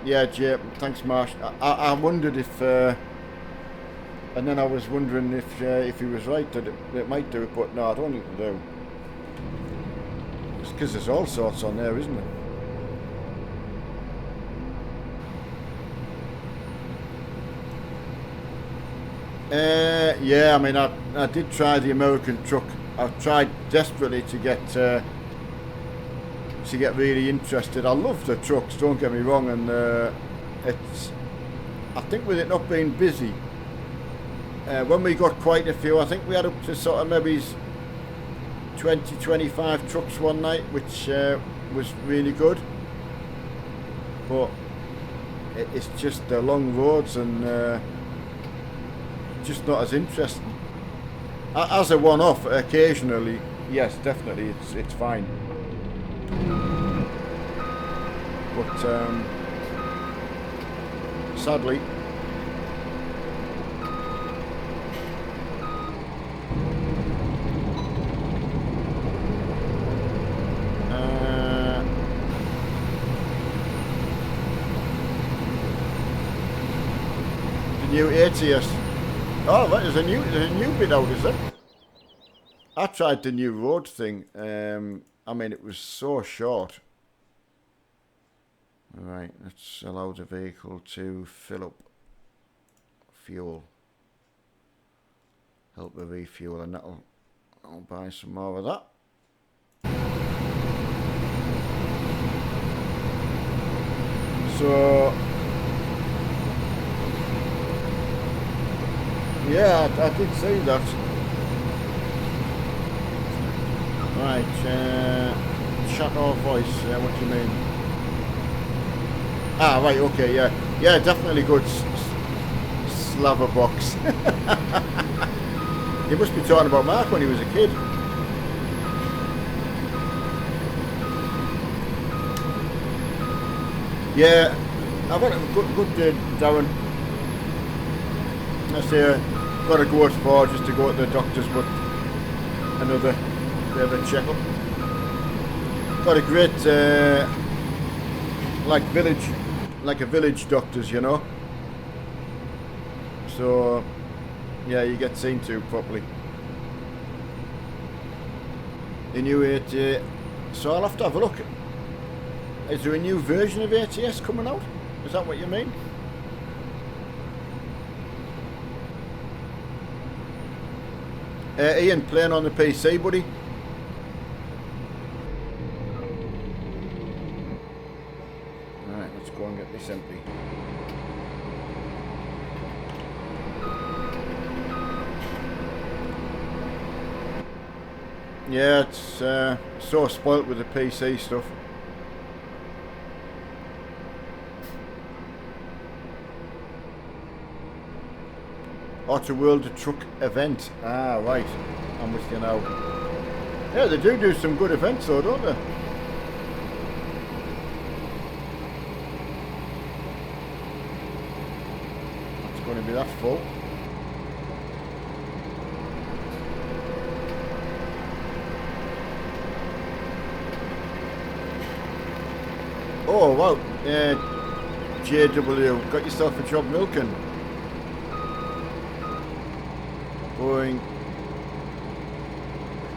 Yeah, Jay, thanks, Marsh. I wondered if, and then I was wondering if he was right that it might do it, but no, I don't think it do. It's because there's all sorts on there, isn't it? Yeah, I mean, I did try the American truck. I tried desperately to get really interested. I love the trucks, don't get me wrong, and I think with it not being busy, when we got quite a few, I think we had up to sort of maybe 20-25 trucks one night, which was really good, but it's just the long roads and just not as interesting. As a one-off, occasionally, yes, definitely, it's fine. But sadly, New ATS. Oh, right, there's a new bit out, is it? I tried the new road thing. I mean, it was so short. Right, let's allow the vehicle to fill up fuel. Help the refuel, and I'll buy some more of that. So yeah, I did see that. Right, chat or voice, what do you mean? Ah, right, okay, yeah. Yeah, definitely good slaver box. You must be talking about Mark when he was a kid. Yeah, I've got a good Darren. I say, got to go as far just to go to the doctors, but another bit of a checkup. Got a great, like a village doctors, you know. So, yeah, you get seen to properly. The new ATS, so I'll have to have a look. Is there a new version of ATS coming out? Is that what you mean? Ian, playing on the PC, buddy? Alright, let's go and get this empty. Yeah, it's so spoilt with the PC stuff. Auto World Truck event. Ah, right. I'm with you now. Yeah, they do some good events though, don't they? It's going to be that full. Oh, wow. JW, got yourself a job milking. Going.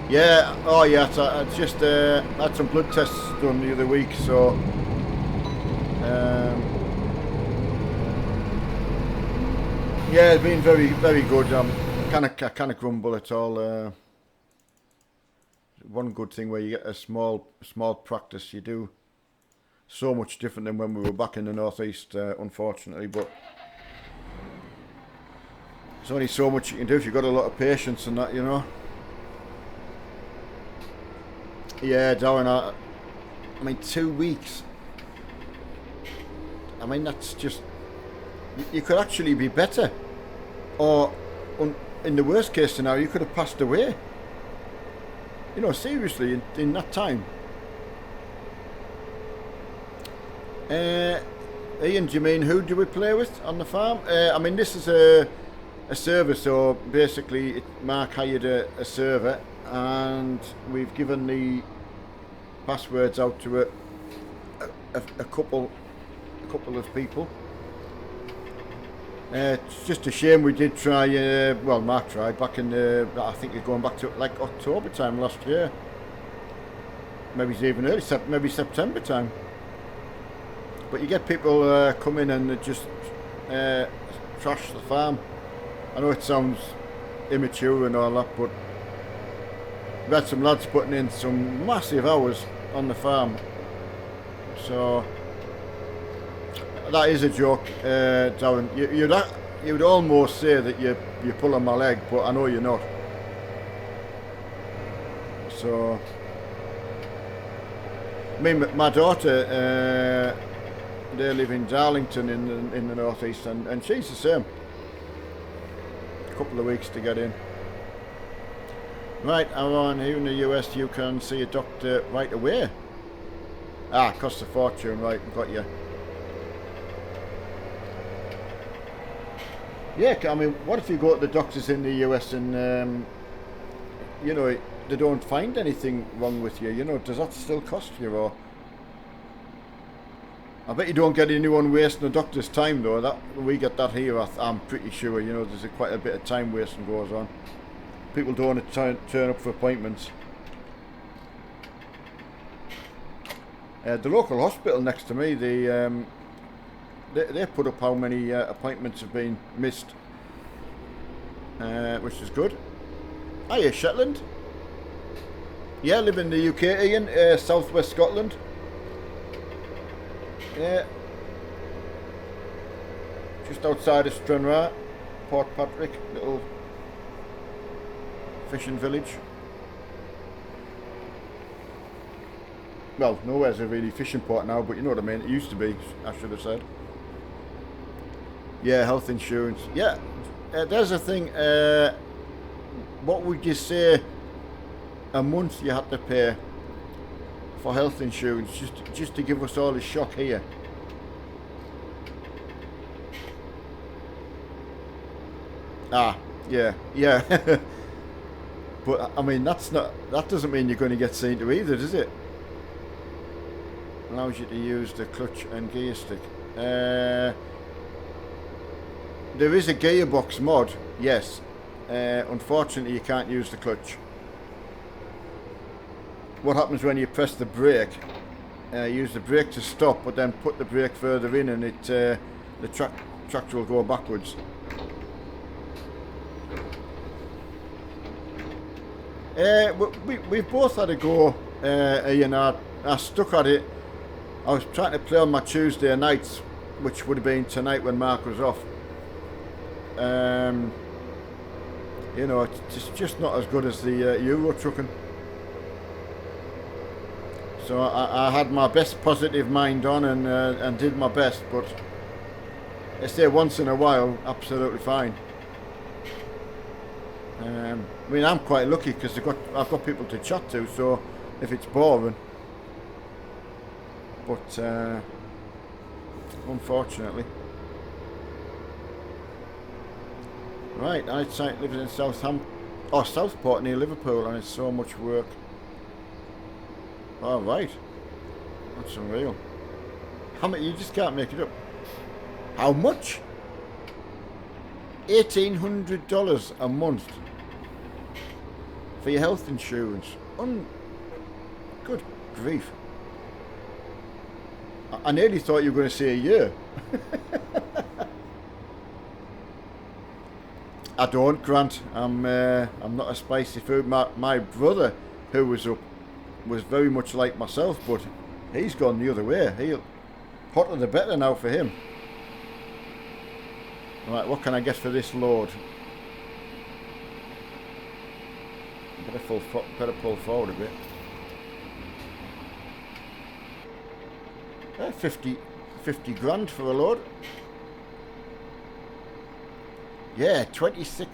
Yeah, oh yeah, I just had some blood tests done the other week, so yeah, it's been very, very good. I can't grumble at all. One good thing where you get a small practice, you do so much different than when we were back in the northeast, unfortunately, but there's only so much you can do if you've got a lot of patience and that, you know. Yeah, Darren, I mean, 2 weeks. I mean, that's just... You could actually be better. Or, in the worst case scenario, you could have passed away. You know, seriously, in that time. Ian, do you mean who do we play with on the farm? I mean, this is a server, so basically Mark hired a server and we've given the passwords out to a couple of people. It's just a shame we did try, well, Mark tried back in I think you're going back to like October time last year, maybe it's even early, maybe September time, but you get people come in and they just trash the farm. I know it sounds immature and all that, but we've had some lads putting in some massive hours on the farm. So that is a joke, Darren. You'd almost say that you're pulling my leg, but I know you're not. So, I mean, my daughter, they live in Darlington in the northeast, and she's the same. Couple of weeks to get in. Right, around here in the US you can see a doctor right away. Ah, costs a fortune, right, got you. Yeah, I mean, what if you go to the doctors in the US and you know, they don't find anything wrong with you, you know, does that still cost you? Or I bet you don't get anyone wasting the doctor's time though. That we get that here, I'm pretty sure. You know, there's quite a bit of time wasting goes on. People don't want to turn up for appointments. The local hospital next to me, they put up how many appointments have been missed, which is good. Hiya, Shetland. Yeah, live in the UK, Ian, southwest Scotland. Yeah, just outside of Stranraer, Port Patrick, little fishing village. Well, nowhere's a really fishing port now, but you know what I mean. It used to be, I should have said. Yeah, health insurance. Yeah, there's a thing. What would you say a month you had to pay for health insurance just to give us all a shock here? Ah, yeah. But I mean, that doesn't mean you're going to get seen to either, does it? Allows you to use the clutch and gear stick. There is a gearbox mod, yes. Unfortunately, you can't use the clutch. What happens when you press the brake? Use the brake to stop, but then put the brake further in, and the tractor will go backwards. We've both had a go. Ian, I stuck at it. I was trying to play on my Tuesday nights, which would have been tonight when Mark was off. You know, it's just not as good as the Euro trucking. So I had my best positive mind on and did my best, but I say once in a while, absolutely fine. I mean, I'm quite lucky because I've got people to chat to, so if it's boring. But unfortunately. Right, I lives in Southport near Liverpool, and it's so much work. All right, that's unreal. How much? You just can't make it up. How much? $1,800 a month for your health insurance. Good grief. I nearly thought you were going to say a year. I don't, Grant. I'm not a spicy food. My brother, who was up, was very much like myself, but he's gone the other way. Hotter the better now for him. Right, what can I get for this load? Better pull forward a bit. 50 grand for a load. Yeah, 22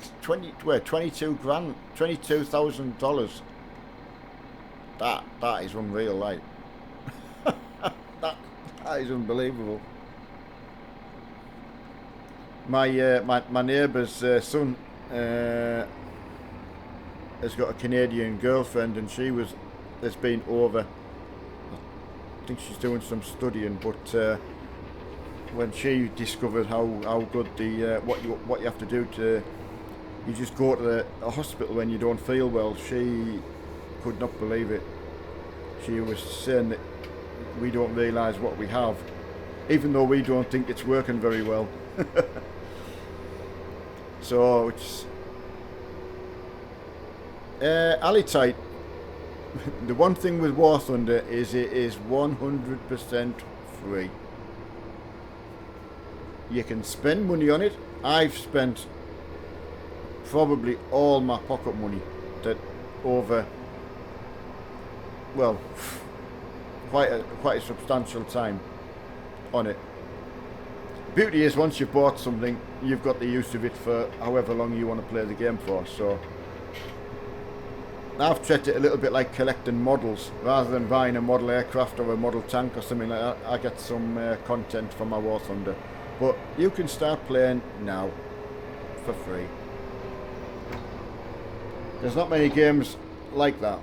grand, $22,000. That is unreal, like. that is unbelievable. My neighbour's son has got a Canadian girlfriend, and has been over. I think she's doing some studying, but when she discovered how good the what you have to do to, you just go to the hospital when you don't feel well, she could not believe it. She was saying that we don't realise what we have, even though we don't think it's working very well. So it's Alitite. The one thing with War Thunder is it is 100% free. You can spend money on it. I've spent probably all my pocket money over, well, quite a substantial time on it. Beauty is once you've bought something, you've got the use of it for however long you want to play the game for. So I've treated it a little bit like collecting models. Rather than buying a model aircraft or a model tank or something like that, I get some content from my War Thunder. But you can start playing now for free. There's not many games like that.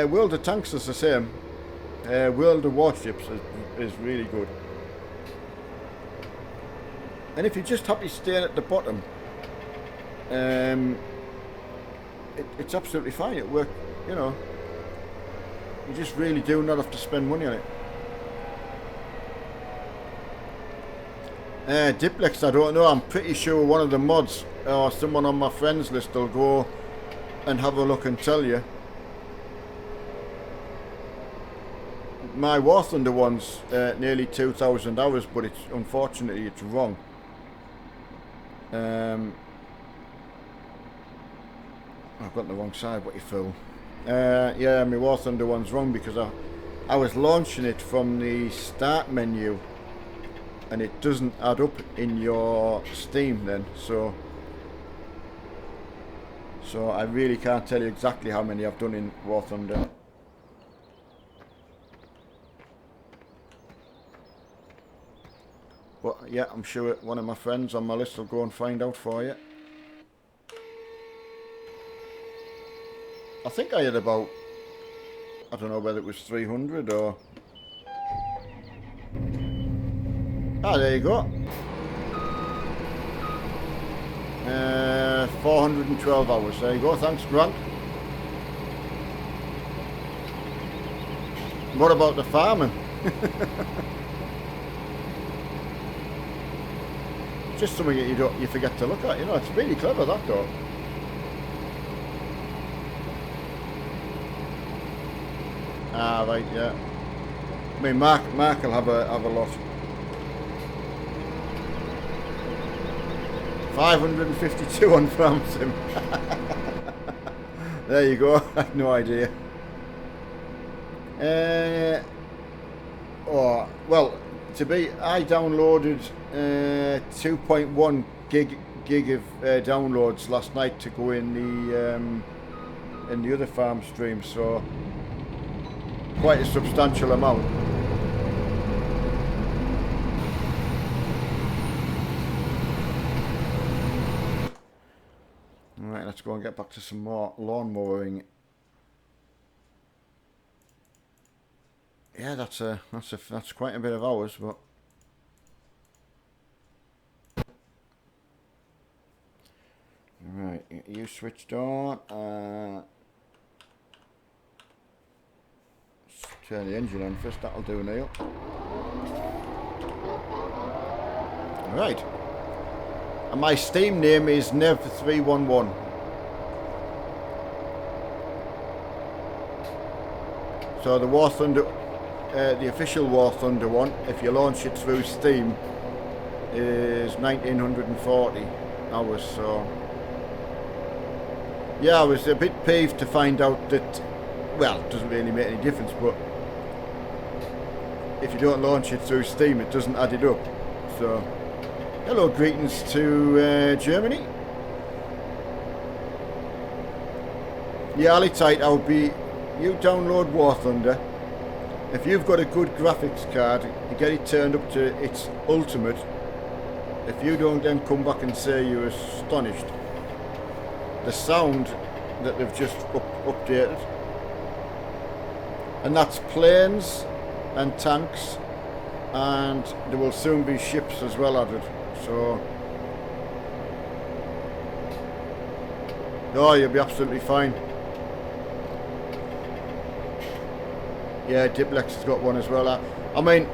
World of Tanks is the same. World of Warships is really good. And if you're just happy staying at the bottom, it's absolutely fine. It works, you know. You just really do not have to spend money on it. Diplex, I don't know. I'm pretty sure one of the mods or someone on my friends list will go and have a look and tell you. My War Thunder one's nearly 2,000 hours, but unfortunately it's wrong. I've got the wrong side, what you fool. Yeah, my War Thunder one's wrong because I was launching it from the start menu and it doesn't add up in your Steam then, so I really can't tell you exactly how many I've done in War Thunder. But yeah, I'm sure one of my friends on my list will go and find out for you. I think I had about, I don't know whether it was 300 or... Ah, there you go. 412 hours. There you go. Thanks, Grant. What about the farming? Just something that you forget to look at. You know, it's really clever, that though. Ah, right, yeah. I mean, Mark will have a lot. 552 on Farm Sim. There you go. I had no idea. Well, I downloaded 2.1 gig of downloads last night to go in the other farm stream, so quite a substantial amount. Alright, let's go and get back to some more lawn mowing. Yeah, that's quite a bit of hours, but right, you switched on. Turn the engine on first. That'll do, Neil. Right. And my Steam name is Nev311. So the War Thunder, the official War Thunder one, if you launch it through Steam, is 1940 hours. So yeah, I was a bit peeved to find out that, well, it doesn't really make any difference, but if you don't launch it through Steam, it doesn't add it up. So hello, greetings to Germany. Yeah, Ali tight. You download War Thunder. If you've got a good graphics card, you get it turned up to its ultimate. If you don't then come back and say you're astonished, the sound that they've just updated, and that's planes and tanks, and there will soon be ships as well added. So no, you'll be absolutely fine. Yeah, Diplex has got one as well. I mean,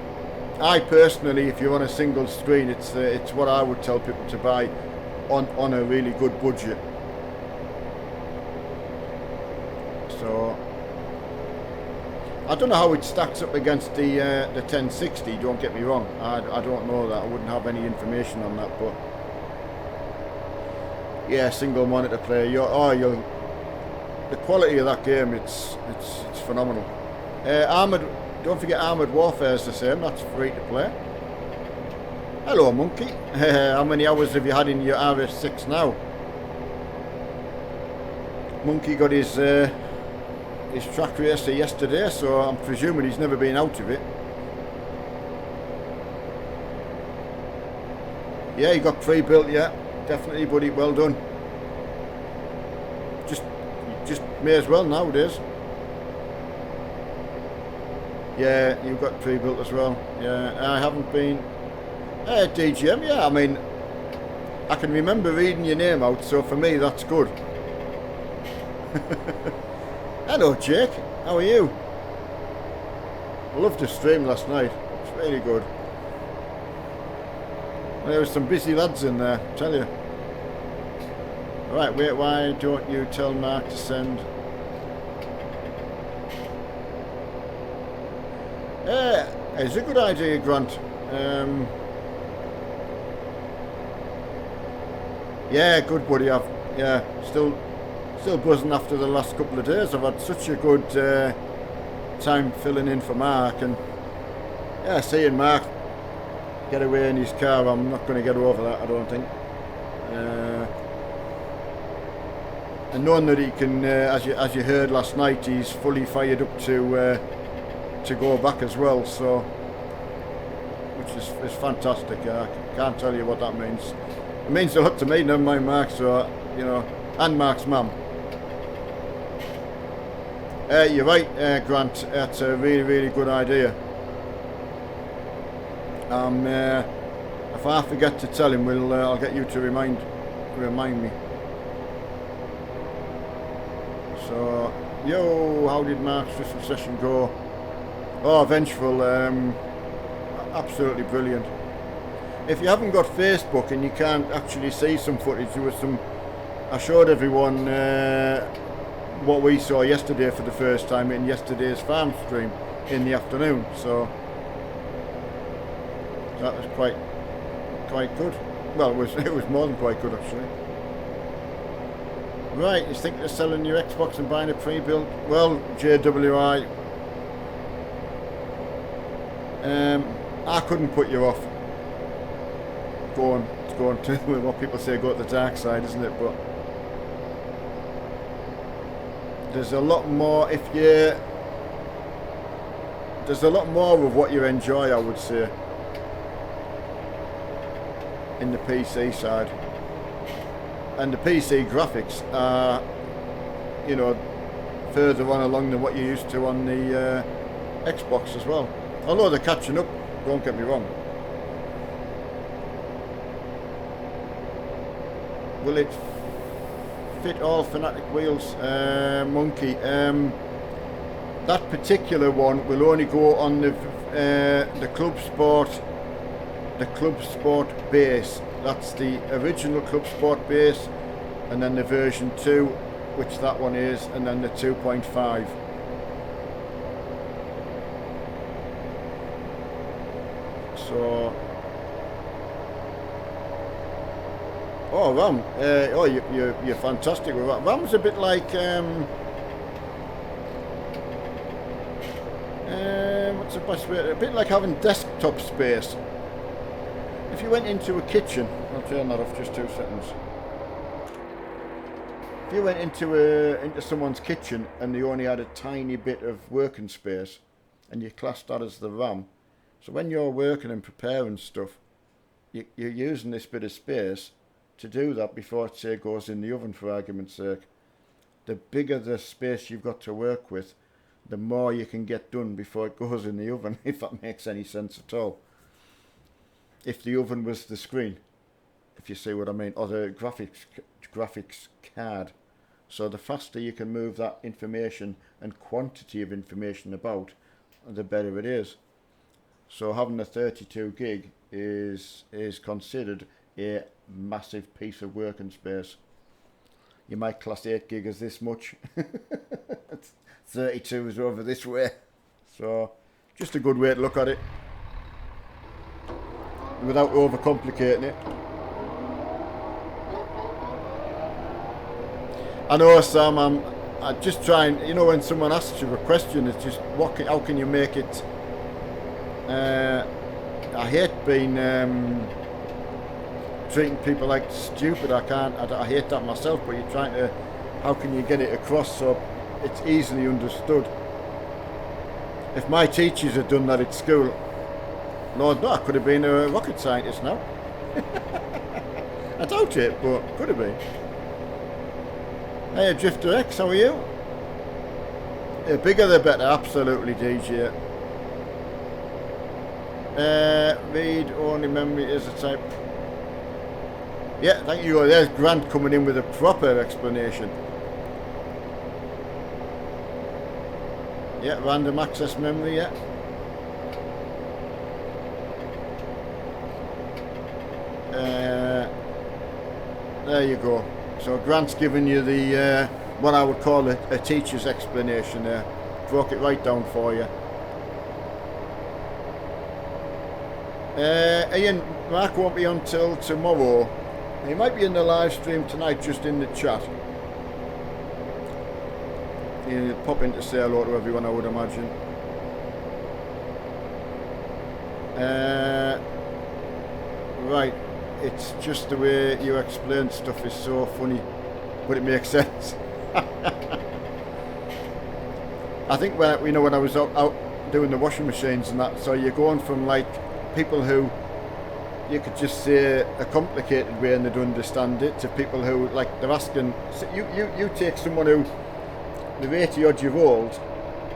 I personally, if you're on a single screen, it's what I would tell people to buy on a really good budget. So I don't know how it stacks up against the 1060. Don't get me wrong. I don't know that. I wouldn't have any information on that. But yeah, single monitor player. The quality of that game, it's phenomenal. Don't forget Armoured Warfare is the same. That's free to play. Hello, Monkey. How many hours have you had in your RS6 now? Monkey got his track racer yesterday, so I'm presuming he's never been out of it. Yeah, he got pre-built, yeah, definitely, buddy. Well done. Just may as well nowadays. Yeah, you've got pre-built as well. Yeah, I DGM, yeah, I mean, I can remember reading your name out, so for me that's good. Hello Jake, how are you? I loved the stream last night, it's really good. There were some busy lads in there, I tell you. Right, wait, why don't you tell Mark to send... It's a good idea, Grant. Yeah, good buddy. Still buzzing after the last couple of days. I've had such a good time filling in for Mark, and yeah, seeing Mark get away in his car, I'm not going to get over that, I don't think. And knowing that he can, as you heard last night, he's fully fired up to go back as well. So, which is fantastic. I can't tell you what that means. It means a lot to me, never mind Mark. So, you know, and Mark's mum. You're right, Grant. That's a really, really good idea. If I forget to tell him, I'll get you to remind me. So, yo, how did Mark's whistle session go? Oh, vengeful. Absolutely brilliant. If you haven't got Facebook and you can't actually see some footage, there was some. I showed everyone what we saw yesterday for the first time in yesterday's farm stream in the afternoon. So that was quite good. Well, it was more than quite good actually. Right, you think they're selling your Xbox and buying a pre-built? Well, JWI, I couldn't put you off going to what people say, go to the dark side, isn't it? But there's a lot more there's a lot more of what you enjoy, I would say, in the PC side. And the PC graphics are, you know, further on along than what you're used to on the Xbox as well. Although they're catching up, don't get me wrong. Will it fit all Fanatic wheels, Monkey? That particular one will only go on the Club Sport base. That's the original Club Sport base, and then the version 2, which that one is, and then the 2.5. So, oh RAM, you're fantastic with RAM. RAM's a bit like what's the best way? A bit like having desktop space. If you went into a kitchen, I'll turn that off just 2 seconds. If you went into someone's kitchen and they only had a tiny bit of working space, and you classed that as the RAM, so when you're working and preparing stuff, you're using this bit of space to do that before it, say, goes in the oven, for argument's sake. The bigger the space you've got to work with, the more you can get done before it goes in the oven, if that makes any sense at all. If the oven was the screen, if you see what I mean, or the graphics card. So the faster you can move that information and quantity of information about, the better it is. So having a 32 gig is considered a massive piece of working space. You might class 8 gig as this much. 32 is over this way. So just a good way to look at it, without overcomplicating it. I know, Sam, I'm just trying, you know, when someone asks you a question, it's just, how can you make it, I hate being, treating people like stupid. I hate that myself, but you're trying to, how can you get it across so it's easily understood? If my teachers had done that at school, Lord, no, I could have been a rocket scientist now. I doubt it, but could have been. Hey, Drifter X, how are you? The bigger the better, absolutely, DJ. Read only memory is a type. Yeah, thank you. There's Grant coming in with a proper explanation. Yeah, random access memory, yeah. There you go. So Grant's given you the what I would call a teacher's explanation there. Broke it right down for you. Ian, Mark won't be on till tomorrow. He might be in the live stream tonight, just in the chat. He'll pop in to say hello to everyone, I would imagine. Right, it's just the way you explain stuff is so funny, but it makes sense. I think when I was out doing the washing machines and that, so you're going from like people who you could just say a complicated way and they'd understand it, to people who like they're asking. So you take someone who they're 80 odd years old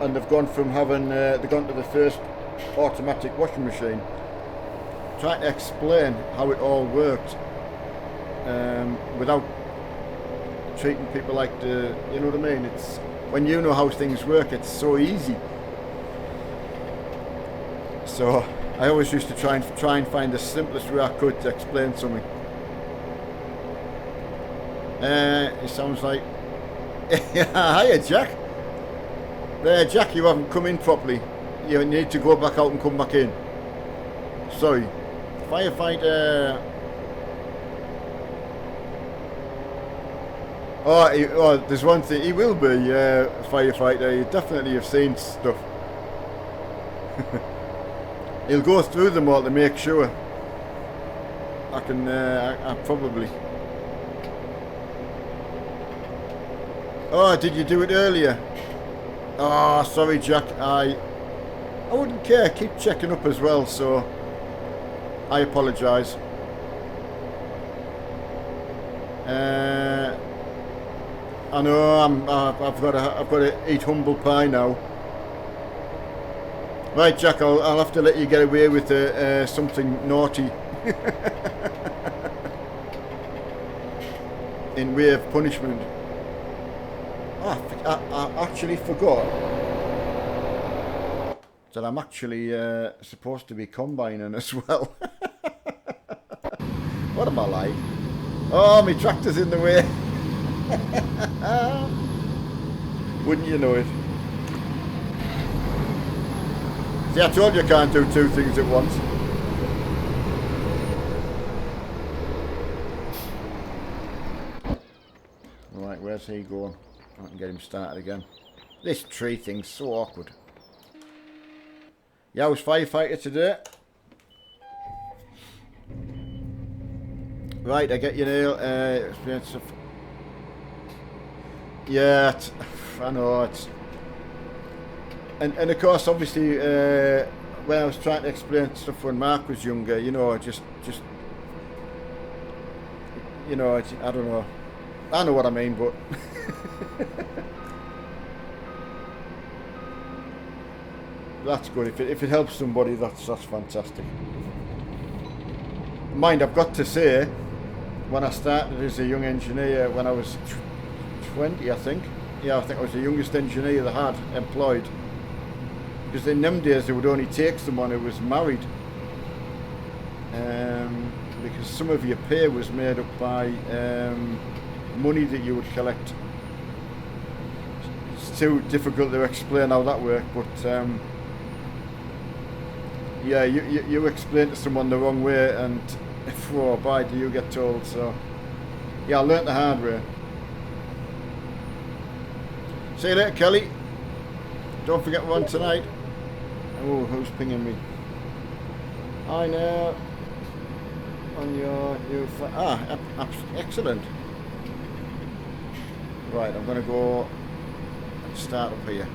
and they've gone from having they've gone to the first automatic washing machine, trying to explain how it all worked without treating people like the, you know what I mean? It's when you know how things work, it's so easy. So I always used to try and find the simplest way I could to explain something. It sounds like hiya Jack. There Jack, you haven't come in properly. You need to go back out and come back in. Sorry. Firefighter. Oh, there's one thing. He will be a firefighter. You definitely have seen stuff. He'll go through them all to make sure. I probably. Oh, did you do it earlier? Oh, sorry, Jack. I wouldn't care. Keep checking up as well. So I apologise. I know I've got to eat humble pie now. Right, Jack. I'll have to let you get away with something naughty in way of punishment. I actually forgot that I'm actually supposed to be combining as well. What am I like? Oh, my tractor's in the way. Wouldn't you know it? See, I told you I can't do two things at once. Right, where's he going? I can get him started again. This tree thing's so awkward. Yeah, I was firefighter today. Right, I get you, Neil. Experience of... Yeah, I know. It's... And of course, obviously, when I was trying to explain stuff when Mark was younger, you know, just you know, I don't know. I know what I mean, but... That's good. If it helps somebody, that's fantastic. Mind, I've got to say, when I started as a young engineer, when I was 20, I think. Yeah, I think I was the youngest engineer they had employed. Because in them days, they would only take someone who was married. Because some of your pay was made up by money that you would collect. It's too difficult to explain how that worked, but yeah, you explain to someone the wrong way, and oh, boy, do you get told. So yeah, I learnt the hard way. See you later, Kelly. Don't forget we're on tonight. Oh, who's pinging me? I know. On your new excellent. Right, I'm gonna go and start up here.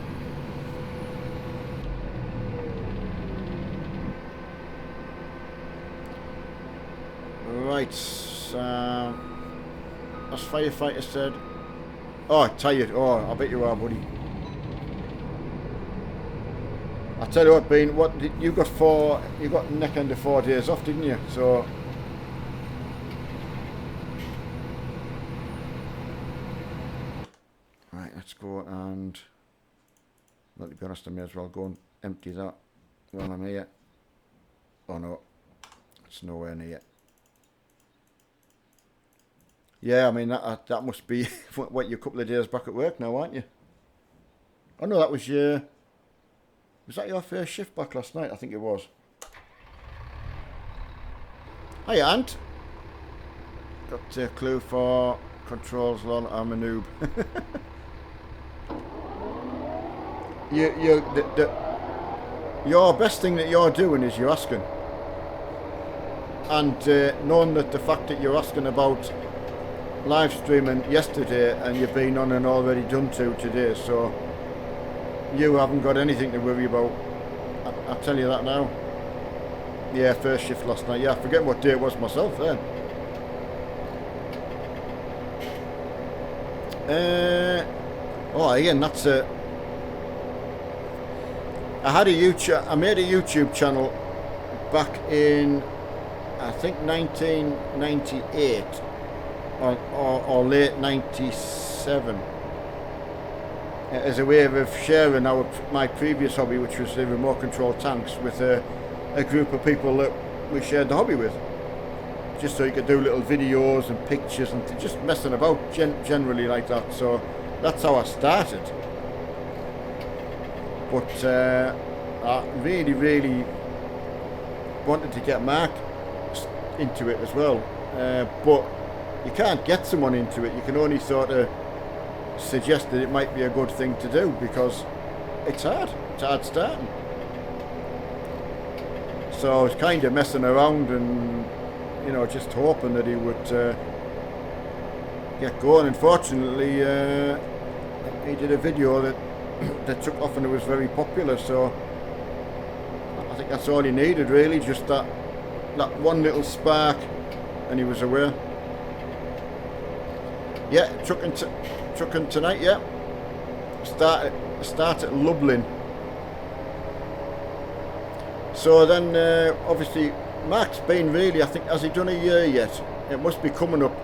Right, as firefighter said. Oh, tired. Oh, I bet you are, buddy. I tell you what, Bean, you got neck end of 4 days off, didn't you? So right, let's go and, well, to be honest, I may as well go and empty that while I'm here. Oh no, it's nowhere near. Yeah, I mean that must be what, you a couple of days back at work now, aren't you? Oh no, that was your. Was that your first shift back last night? I think it was. Hi, Ant. Got a clue for controls, lol. I'm a noob. Your best thing that you're doing is you're asking. And knowing that the fact that you're asking about live streaming yesterday and you've been on and already done 2 today, so you haven't got anything to worry about. I'll tell you that now. Yeah, first shift last night. Yeah, I forget what day it was myself then. Oh, again, that's a. I made a YouTube channel back in, I think, 1998 or late 97. As a way of sharing my previous hobby, which was the remote control tanks, with a group of people that we shared the hobby with, just so you could do little videos and pictures and just messing about generally like that. So that's how I started. But I really wanted to get Mark into it as well, but you can't get someone into it. You can only sort of suggest that it might be a good thing to do, because it's hard starting. So I was kind of messing around and, you know, just hoping that he would get going. Unfortunately, he did a video that took off and it was very popular, so I think that's all he needed really, just that one little spark and he was aware. Yeah, trucking tonight, yeah. Start at Lublin. So then, obviously, Mark's been really, I think, has he done a year yet? It must be coming up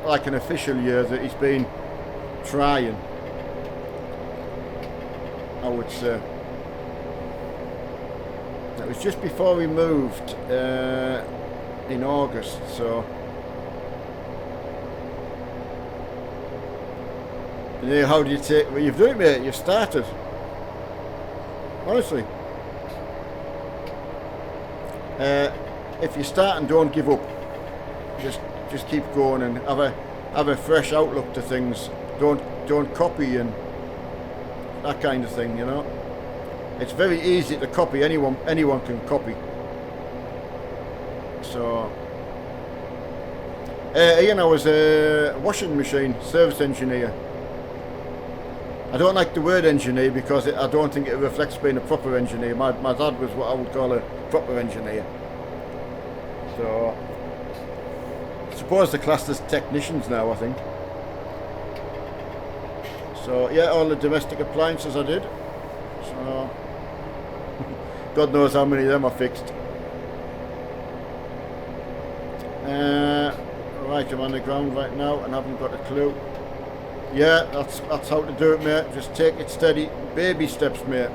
like an official year that he's been trying, I would say. It was just before we moved in August, so. Yeah, how do you take? Well, you've done it, mate. You've started. Honestly, if you start and don't give up, just keep going and have a fresh outlook to things. Don't copy and that kind of thing. You know, it's very easy to copy. Anyone can copy. So, Ian, I was a washing machine service engineer. I don't like the word engineer because I don't think it reflects being a proper engineer. My dad was what I would call a proper engineer. So, I suppose they're classed as technicians now, I think. So, yeah, all the domestic appliances I did. So, God knows how many of them I fixed. Right, I'm on the ground right now and haven't got a clue. Yeah, that's how to do it, mate. Just take it steady, baby steps, mate.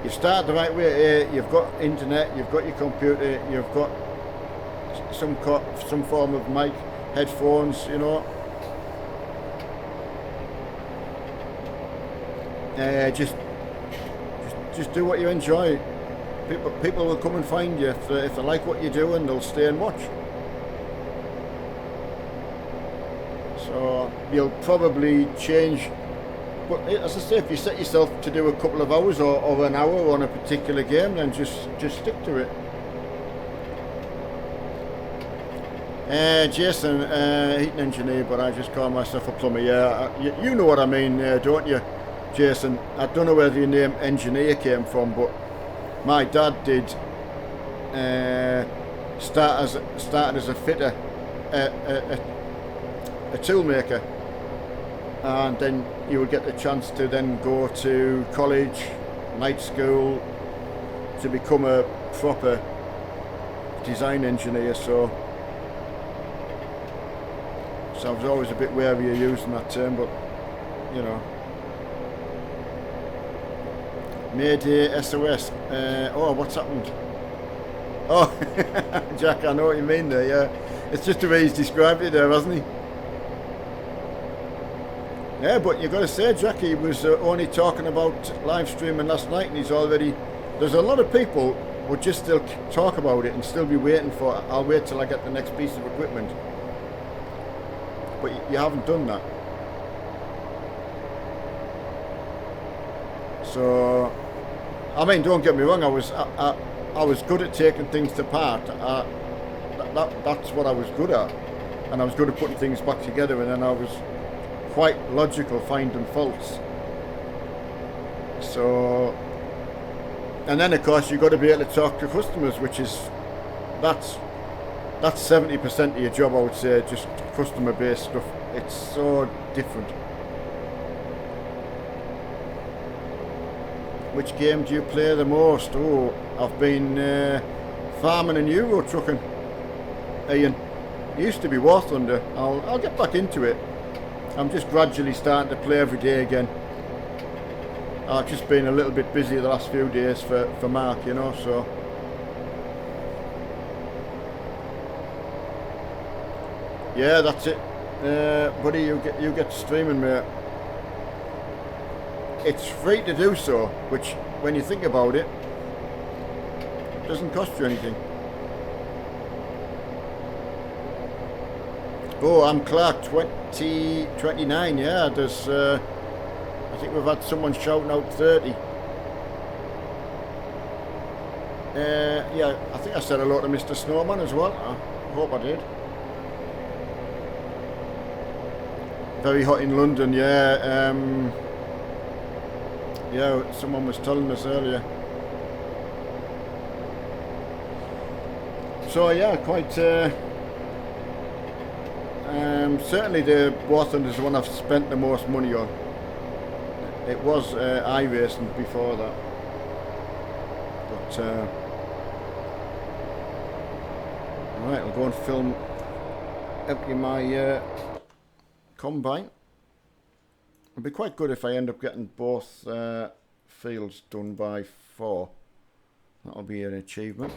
You start the right way. You've got internet, you've got your computer, you've got some form of mic, headphones, you know. Just do what you enjoy. People will come and find you if they like what you do, and they'll stay and watch. So you'll probably change, but as I say, if you set yourself to do a couple of hours or an hour on a particular game, then just stick to it. Jason, heating engineer, but I just call myself a plumber. Yeah, you know what I mean, don't you, Jason? I don't know where the name engineer came from, but my dad did started as a fitter, a tool maker, and then you would get the chance to then go to college, night school, to become a proper design engineer. So I was always a bit wary of using that term, but you know. Mayday SOS. Oh, what's happened? Oh, Jack, I know what you mean there, yeah. It's just the way he's described it there, hasn't he? Yeah, but you've got to say, Jack, he was only talking about live streaming last night, and he's already... There's a lot of people who would just still talk about it and still be waiting for, I'll wait till I get the next piece of equipment. But you haven't done that. So, I mean, don't get me wrong, I was good at taking things apart. That's what I was good at. And I was good at putting things back together, and then I was quite logical finding faults. So, and then of course you've got to be able to talk to customers, which is, that's 70% of your job, I would say, just customer based stuff. It's so different. Which game do you play the most? Oh, I've been farming and Euro trucking. Ian, it used to be War Thunder. I'll get back into it. I'm just gradually starting to play every day again. I've just been a little bit busy the last few days for Mark, you know, so. Yeah, that's it. Buddy, you get streaming, mate. It's free to do so, which, when you think about it, doesn't cost you anything. Oh, I'm Clark, 29, yeah, there's, I think we've had someone shouting out 30. Yeah, I think I said hello to Mr. Snowman as well, I hope I did. Very hot in London, yeah, yeah, someone was telling us earlier. So yeah, quite, certainly the War Thunder is the one I've spent the most money on. It was iRacing before that. But, right, I'll go and film empty my combine. It'd be quite good if I end up getting both fields done by 4. That'll be an achievement.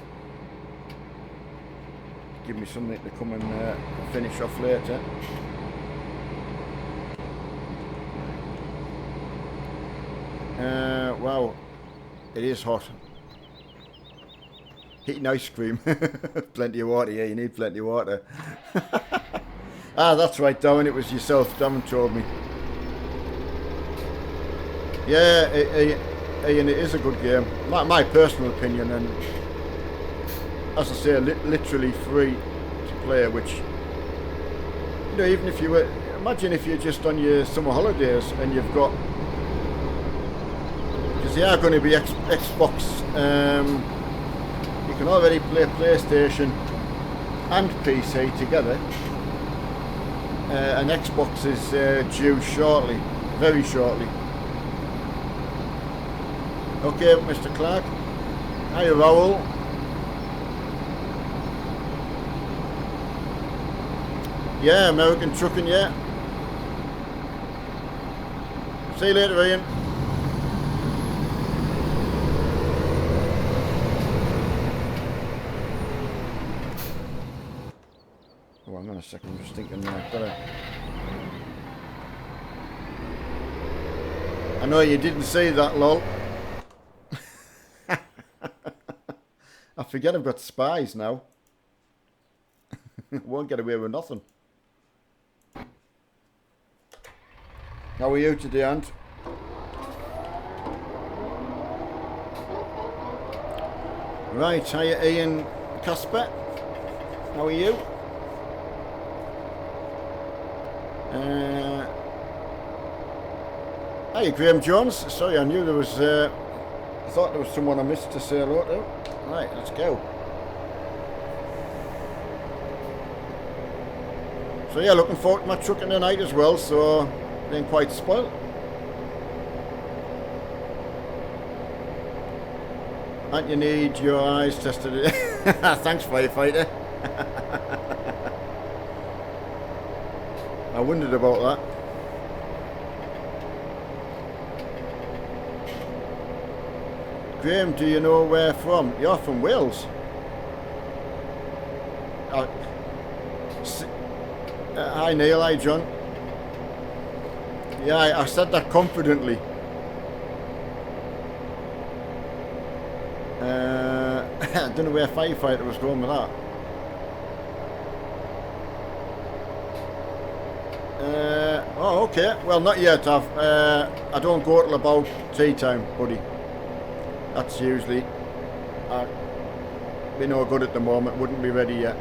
Give me something to come and finish off later. Wow, it is hot. Eating ice cream. Plenty of water, yeah, you need plenty of water. Ah, that's right, Darren, it was yourself. Darren told me. Yeah, Ian, it is a good game. My personal opinion, and as I say, literally free to play, which, you know, even if you were, imagine if you're just on your summer holidays and you've got, because they are going to be Xbox, you can already play PlayStation and PC together, and Xbox is due shortly, very shortly. Okay, Mr. Clark. Hiya, Raoul. Yeah, American trucking, yeah. See you later, Ian. Oh, hang on a second, I'm just thinking now. I know you didn't say that, lol. I forget I've got spies now. Won't get away with nothing. How are you today, Ant? Right, hiya Ian Casper. How are you? Hiya Graham Jones. Sorry, I knew there was... I thought there was someone I missed to say hello to. Right, let's go. So yeah, looking forward to my trucking tonight as well, so Didn't quite spoil. And you need your eyes tested. Thanks, firefighter. I wondered about that. Graham, do you know where from? You're from Wales. Hi Neil, hi John. Yeah, I said that confidently. I don't know where firefighter was going with that. Oh, okay. Well, not yet. I don't go till about tea time, buddy. That's usually. Be no good at the moment. Wouldn't be ready yet.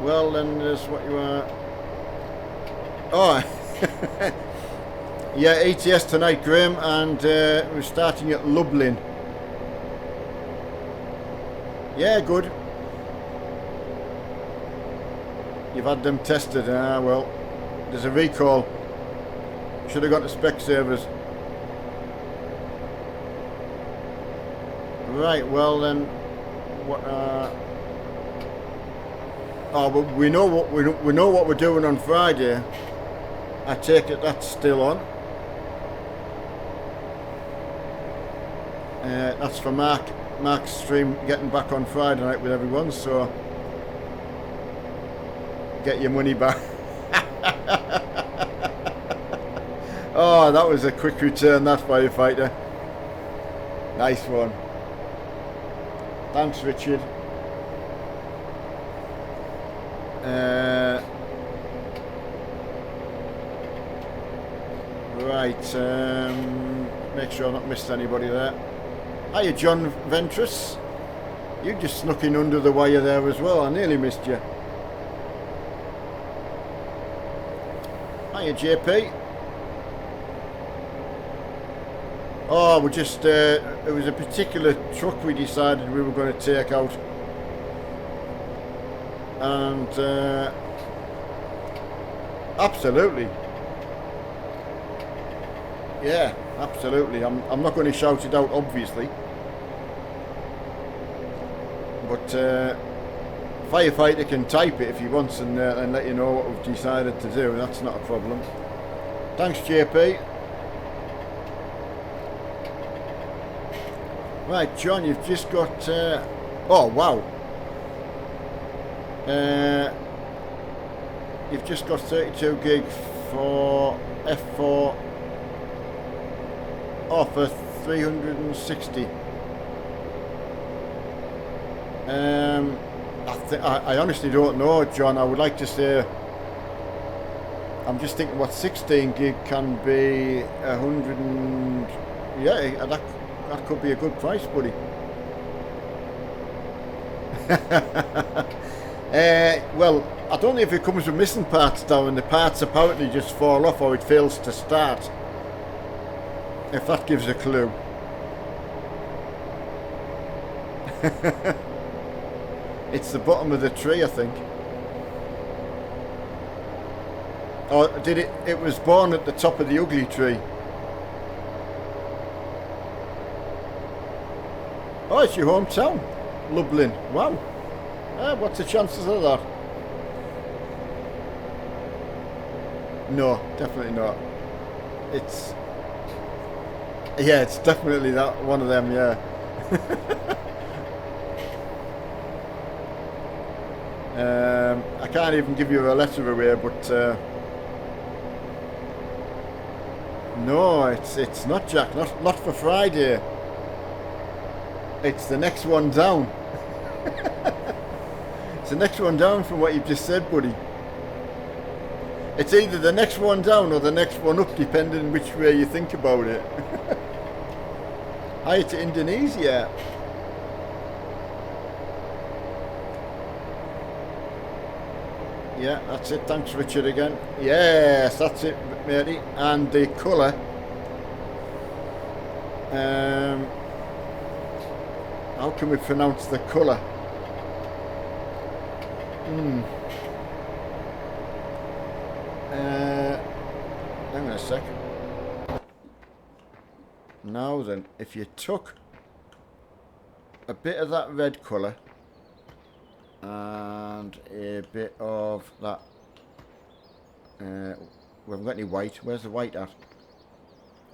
Well, then there's what you are. Oh, yeah, ETS tonight, Graham, and we're starting at Lublin. Yeah, good. You've had them tested. Ah, well, there's a recall. Should have got to spec servers. Right. Well then, what? Oh, but we know what we know what we're doing on Friday. I take it that's still on. That's for Mark's stream getting back on Friday night with everyone, so get your money back. Oh, that was a quick return, that firefighter. Nice one. Thanks, Richard. Right, make sure I've not missed anybody there. Hiya, John Ventress. You just snuck in under the wire there as well. I nearly missed you. Hiya, JP. Oh, we just, it was a particular truck we decided we were going to take out. And, absolutely. Yeah, absolutely. I'm not going to shout it out, obviously. But, firefighter can type it if he wants and let you know what we've decided to do. That's not a problem. Thanks, JP. Right, John, you've just got... oh, wow. You've just got 32 gig for F4. Oh, for 360. I honestly don't know, John. I would like to say... I'm just thinking what 16 gig can be 100 and... Yeah, that could be a good price, buddy. Well, I don't know if it comes with missing parts though, and the parts apparently just fall off or it fails to start. If that gives a clue. It's the bottom of the tree, I think. Or did it? It was born at the top of the ugly tree. Oh, it's your hometown, Lublin. Wow. What's the chances of that? No, definitely not. It's... Yeah, it's definitely that one of them, yeah. I can't even give you a letter away, but... no, it's not, Jack. Not for Friday. It's the next one down. It's the next one down from what you've just said, buddy. It's either the next one down or the next one up, depending which way you think about it. Hi to Indonesia. Yeah, that's it. Thanks, Richard, again. Yes, that's it, matey. And the colour. How can we pronounce the colour? Hang on a sec. Now then, if you took a bit of that red colour and a bit of that, we haven't got any white. Where's the white at?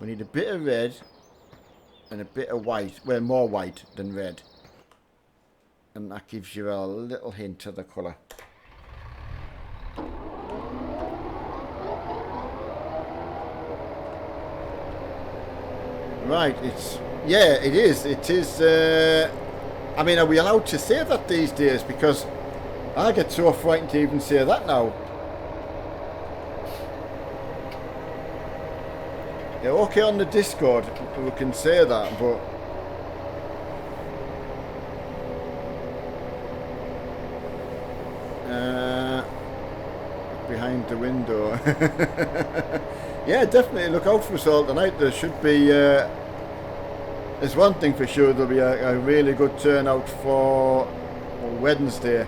We need a bit of red and a bit of white. Well, more white than red. And that gives you a little hint of the colour. Right, yeah, it is. It is, I mean, are we allowed to say that these days? Because I get so frightened to even say that now. Yeah, okay, on the Discord, we can say that, but... behind the window. Yeah, definitely look out for us all tonight. There should be... there's one thing for sure, there'll be a really good turnout for Wednesday.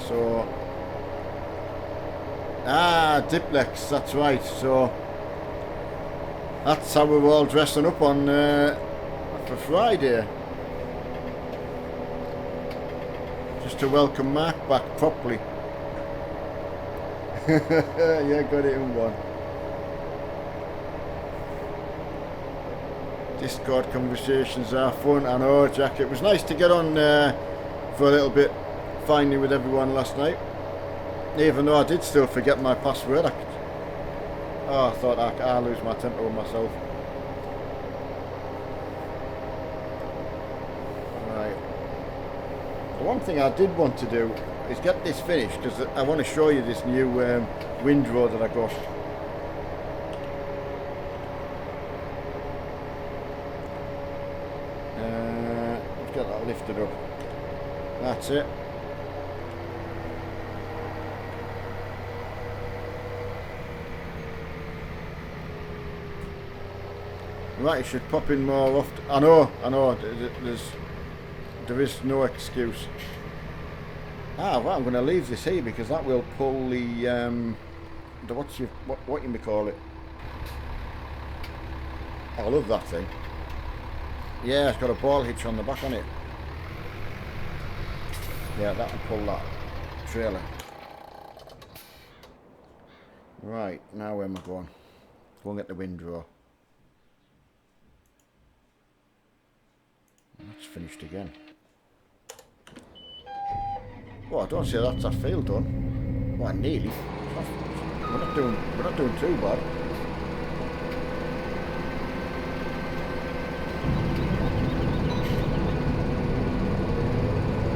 So... Diplex, that's right. So... that's how we're all dressing up on for Friday. Just to welcome Mark back properly. Yeah, got it in one. Discord conversations are fun. I know, Jack. It was nice to get on for a little bit finally with everyone last night. Even though I did still forget my password. I thought I'd lose my temper with myself. Right. The one thing I did want to do is get this finished, because I want to show you this new windrow that I got. Let's get that lifted up. That's it. Right, you should pop in more often. I know, there is no excuse. Well, I'm going to leave this here because that will pull the what you may call it. I love that thing. Yeah, it's got a ball hitch on the back on it. Yeah, that will pull that trailer. Right, now where am I going? Go and get the windrow. That's finished again. Well, I don't say that's a fail done. Well, nearly. We're not doing too bad.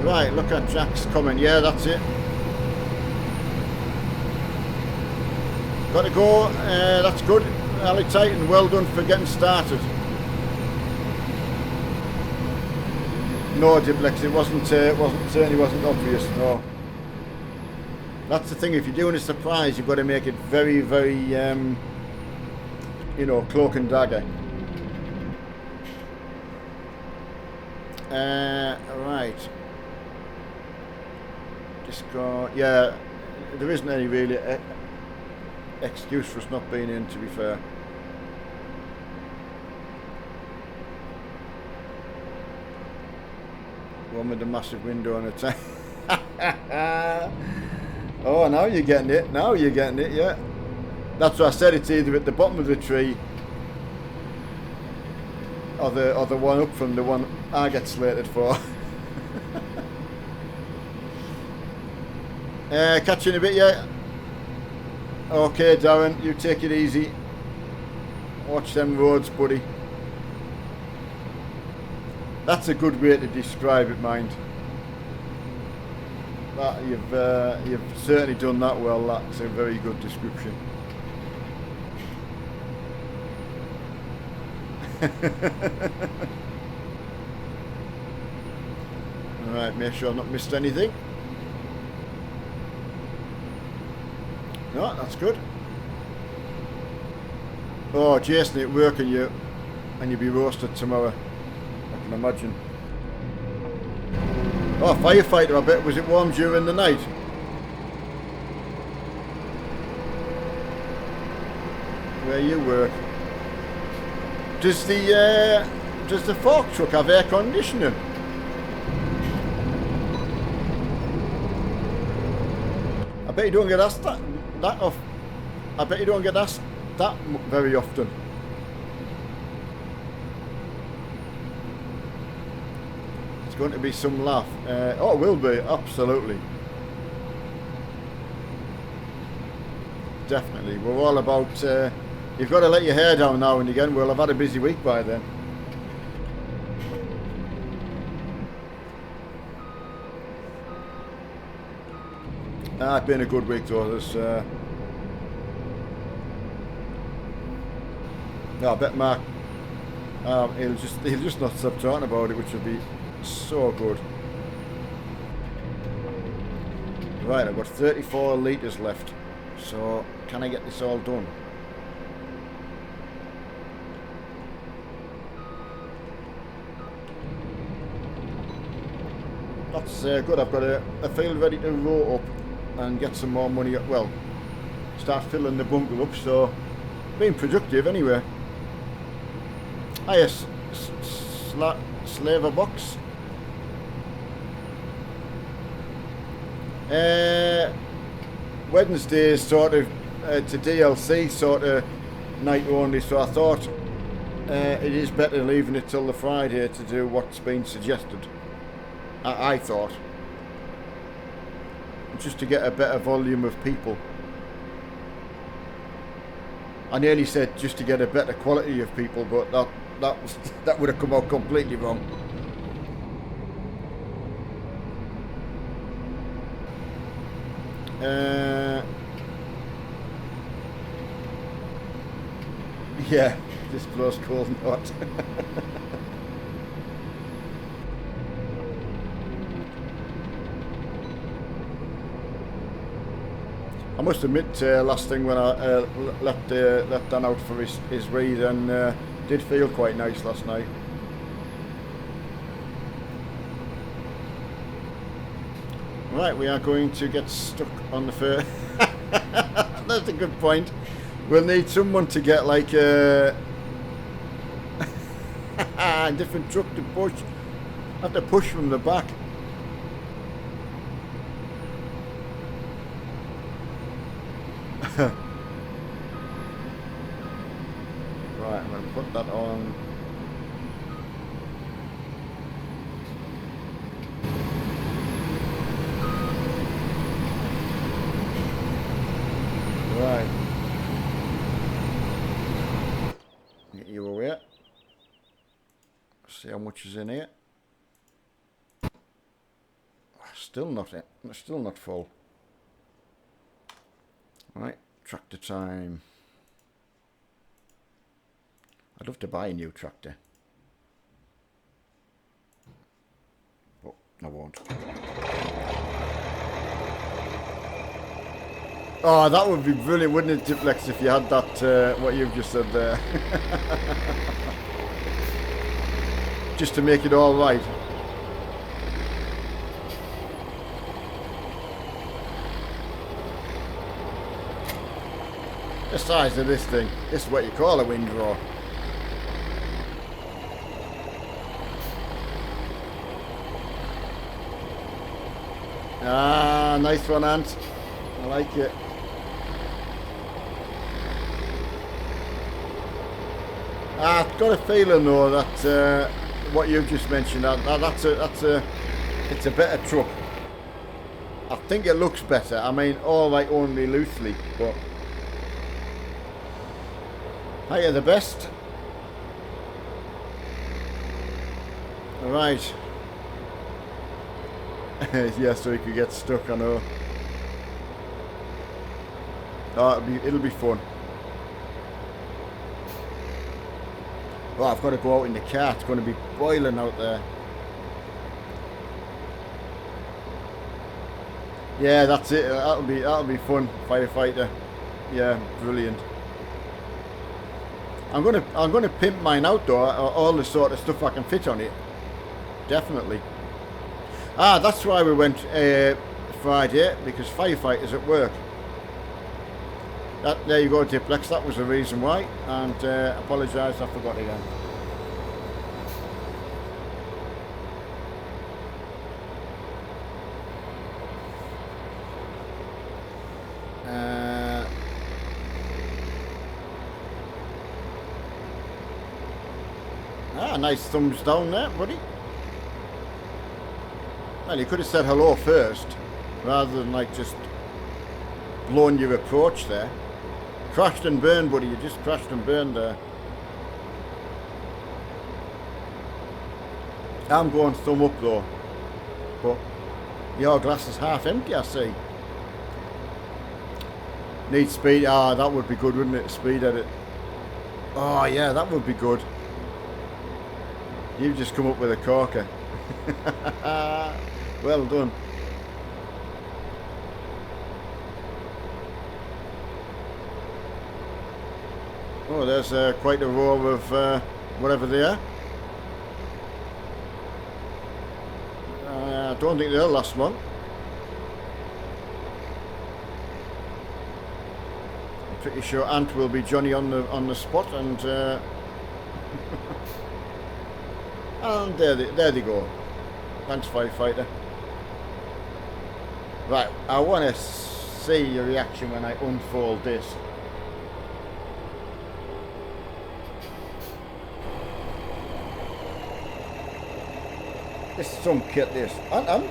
Right, look at Jack's coming. Yeah, that's it. Got to go. That's good. Ali Titan, well done for getting started. No, Diplex, it certainly wasn't obvious, no. That's the thing, if you're doing a surprise, you've got to make it very, very, cloak and dagger. Right. Discord, yeah, there isn't any really excuse for us not being in, to be fair. One with the massive window on it. Oh, now you're getting it. Now you're getting it, yeah. That's what I said, it's either at the bottom of the tree or the one up from the one I get slated for. Catch you in a bit, yeah. Okay, Darren, you take it easy. Watch them roads, buddy. That's a good way to describe it, mind. That you've certainly done that well. That's a very good description. Alright, make sure I've not missed anything. No, that's good. Oh, Jason, at work and you'll be roasted tomorrow. I can imagine. Oh, firefighter, I bet. Was it warm during the night? where you work. Does the fork truck have air conditioning? I bet you don't get asked that off. I bet you don't get asked that very often. It's going to be some laugh. Oh, it will be, absolutely. Definitely. We're all about, you've got to let your hair down now and again. We'll have had a busy week by then. It's been a good week though. There's, no, I bet Mark, he'll just not stop talking about it, which would be so good. Right, I've got 34 litres left. So, can I get this all done? That's good. I've got a field ready to roll up and get some more money. Well, start filling the bunker up. So, being productive anyway. Ah yes, slaver box. Wednesday is sort of to DLC sort of night only, so I thought it is better leaving it till the Friday to do what's been suggested. I thought, just to get a better volume of people. I nearly said just to get a better quality of people, but that would have come out completely wrong. Yeah, this blows cold and hot. I must admit, last thing when I let Dan out for his read, and did feel quite nice last night. Right, we are going to get stuck on the first. That's a good point. We'll need someone to get like a different truck to push. Have to push from the back. Right, I'm going to put that on. Right. Get you away. See how much is in here. Still not full. Right, tractor time. I'd love to buy a new tractor, but I won't. Oh, that would be brilliant, wouldn't it, Diplex, if you had that, what you've just said there. Just to make it all right. The size of this thing, this is what you call a windrow. Ah, nice one, Ant. I like it. I've got a feeling though that what you've just mentioned, it's a better truck. I think it looks better. I mean, all right, only loosely, but higher the best. Right. Yeah, so he could get stuck. I know. Oh, it'll be fun. Well, I've got to go out in the car. It's going to be boiling out there. Yeah, that's it. That'll be fun. Firefighter. Yeah, brilliant. I'm gonna pimp mine out though. All the sort of stuff I can fit on it. Definitely. Ah, that's why we went Friday, because firefighters at work. There you go, Diplex. That was the reason why. And apologise, I forgot again. Nice thumbs down there, buddy. Well, you could have said hello first, rather than like just blowing your approach there. Crashed and burned, buddy. You just crashed and burned there. I'm going thumb up though, but your glass is half empty, I see. Need speed. Ah, that would be good, wouldn't it? Speed edit. Oh yeah, that would be good. You've just come up with a corker. Well done. Oh, there's quite a row of whatever they are. I don't think they're the last one. I'm pretty sure Ant will be Johnny on the spot, and and there they go. Thanks, firefighter. Right, I want to see your reaction when I unfold this. This is some kit, this. And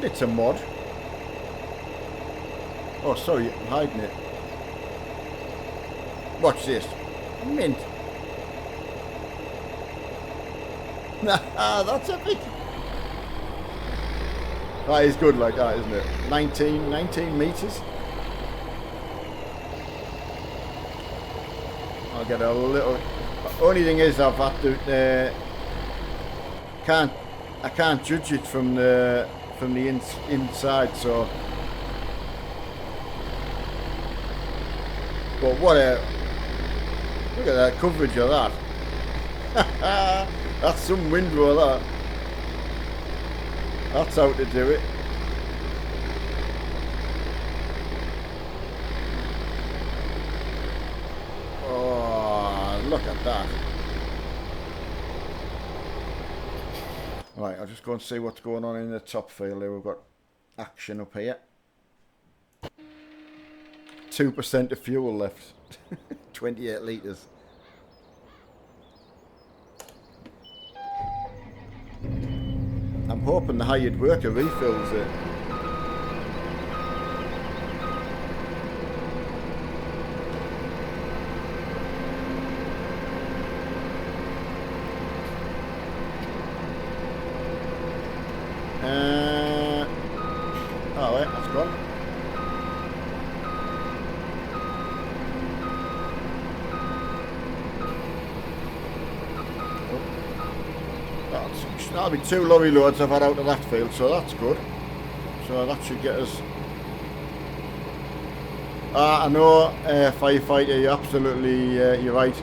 it's a mod. Oh, sorry, I'm hiding it. Watch this. Mint. That's epic. That is good like that, isn't it? 19 meters. I'll get a little... Only thing is I've had to... I can't judge it from the inside, so... But what a... Look at that coverage of that. That's some windrow, that. That's how to do it. Oh, look at that. Right, I'll just go and see what's going on in the top field here. We've got action up here. 2% of fuel left. 28 litres. I'm hoping the hired worker refills it. Oh wait, that's gone. That'll be 2 lorry loads I've had out of that field, so that's good. So that should get us... I know, firefighter, you're absolutely, you're right.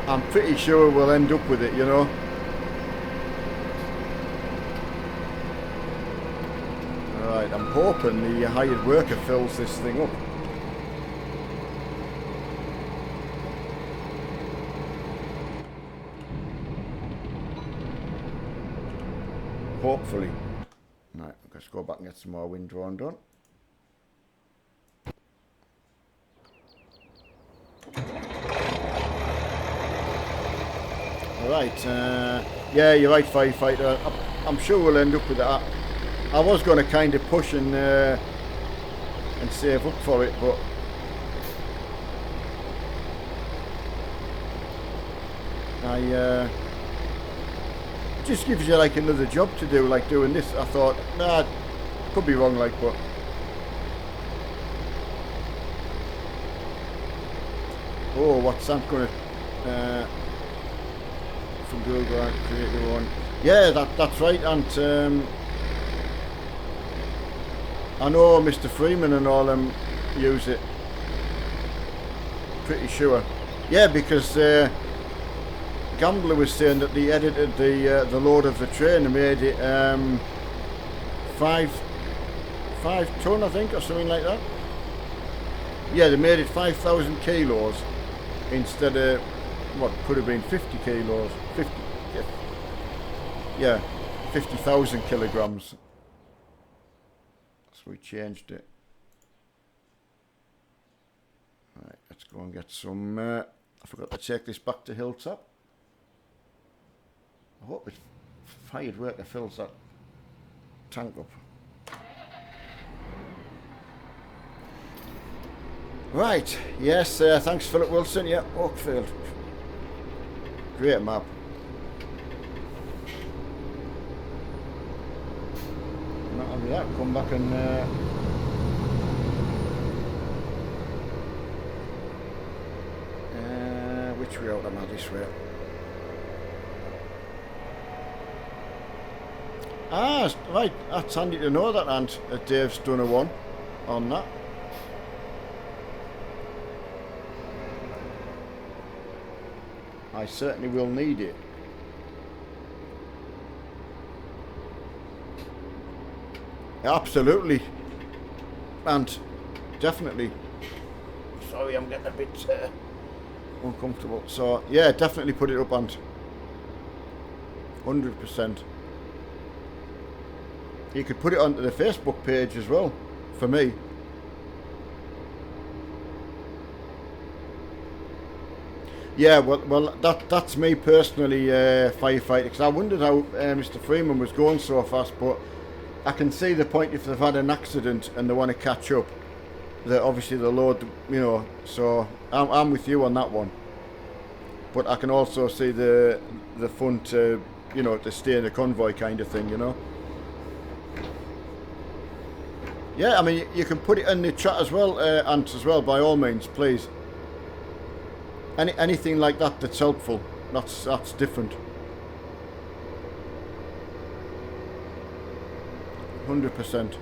I'm pretty sure we'll end up with it, you know. Right, I'm hoping the hired worker fills this thing up. Hopefully. Right, let's go back and get some more wind drawn done. Right, yeah, you're right, firefighter. I'm sure we'll end up with that. I was going to kind of push and save up for it, but just gives you like another job to do, like doing this. I thought, nah, could be wrong, like, but oh, what's that going to from Google and create your own? Yeah, that's right. And I know Mr. Freeman and all them use it. Pretty sure. Yeah, because Gambler was saying that they edited the load of the train and made it 5 5 ton, I think, or something like that. Yeah, they made it 5,000 kilos instead of what could have been 50 kilos. 50, yeah, 50,000 kilograms. So we changed it. Right, let's go and get some. I forgot to take this back to Hilltop. I hope it's fired worker fills that tank up. Right, yes, thanks Philip Wilson. Yeah, Oakfield. Great map. Not only that, come back and which way out am I? This way. Ah, right, that's handy to know that, and Dave's done a 1 on that. I certainly will need it. Absolutely. And definitely. Sorry, I'm getting a bit uncomfortable. So, yeah, definitely put it up and 100%. You could put it onto the Facebook page as well, for me. Yeah, well, that's me personally, firefighter, because I wondered how Mr. Freeman was going so fast, but I can see the point if they've had an accident and they want to catch up, that obviously the load, you know, so I'm with you on that one. But I can also see the fun to, you know, to stay in the convoy kind of thing, you know. Yeah, I mean, you can put it in the chat as well, Ant, as well, by all means, please. Anything like that that's helpful, that's different. 100%.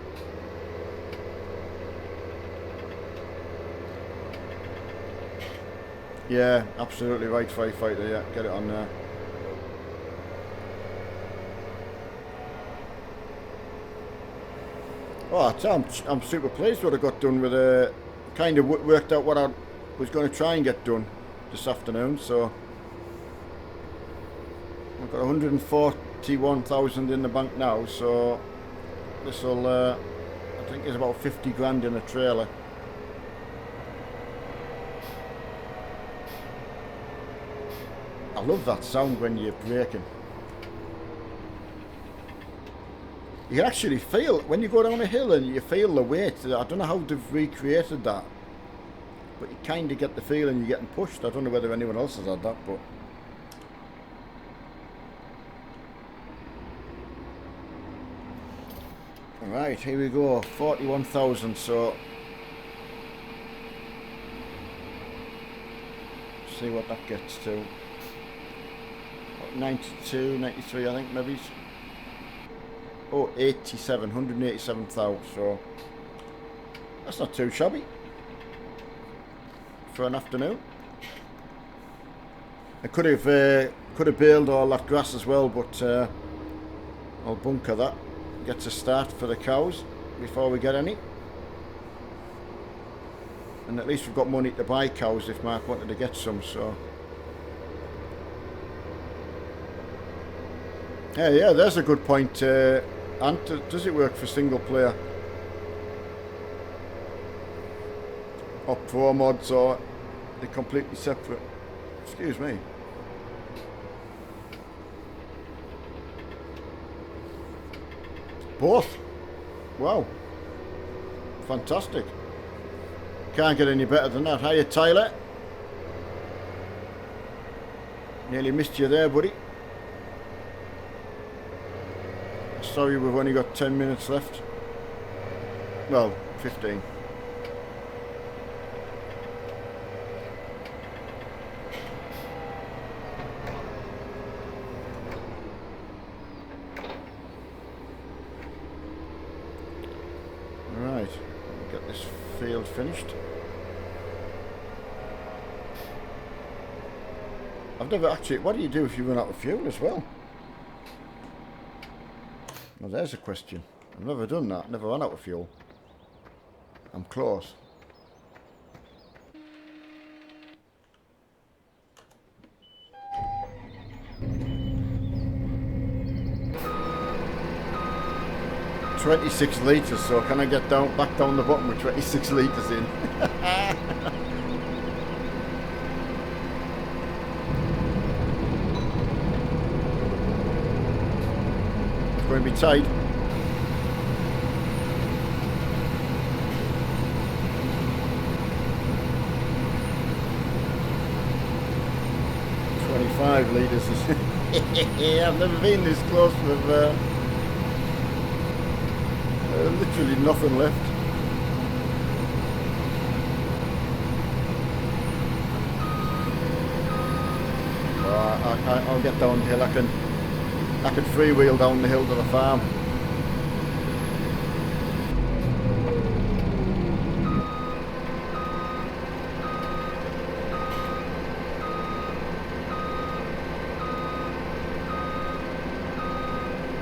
Yeah, absolutely right, firefighter. Yeah, get it on there. Oh, I'm super pleased what I got done with kind of worked out what I was going to try and get done this afternoon. So I've got 141,000 in the bank now. So this will, I think, is about 50 grand in a trailer. I love that sound when you're braking. You can actually feel, when you go down a hill and you feel the weight, I don't know how they've recreated that, but you kind of get the feeling you're getting pushed. I don't know whether anyone else has had that, but... Right, here we go, 41,000, so... See what that gets to. 92, 93, I think, maybe. Oh, 87, 187,000, so that's not too shabby for an afternoon. I could have baled all that grass as well, but I'll bunker that. Get a start for the cows before we get any. And at least we've got money to buy cows if Mark wanted to get some, so... Yeah, there's a good point. And does it work for single player? Or pro mods, or they're completely separate? Excuse me. Both. Wow. Fantastic. Can't get any better than that. Hiya, Tyler. Nearly missed you there, buddy. Sorry, we've only got 10 minutes left. Well, 15. Right, get this field finished. I've never actually... What do you do if you run out of fuel as well? Well, there's a question. I've never done that. Never run out of fuel. I'm close. $26 litres, so can I get back down the bottom with 26 litres in? It's going to be tight. $25 litres. I've never been this close with literally nothing left. I'll get down the hill. I can freewheel down the hill to the farm.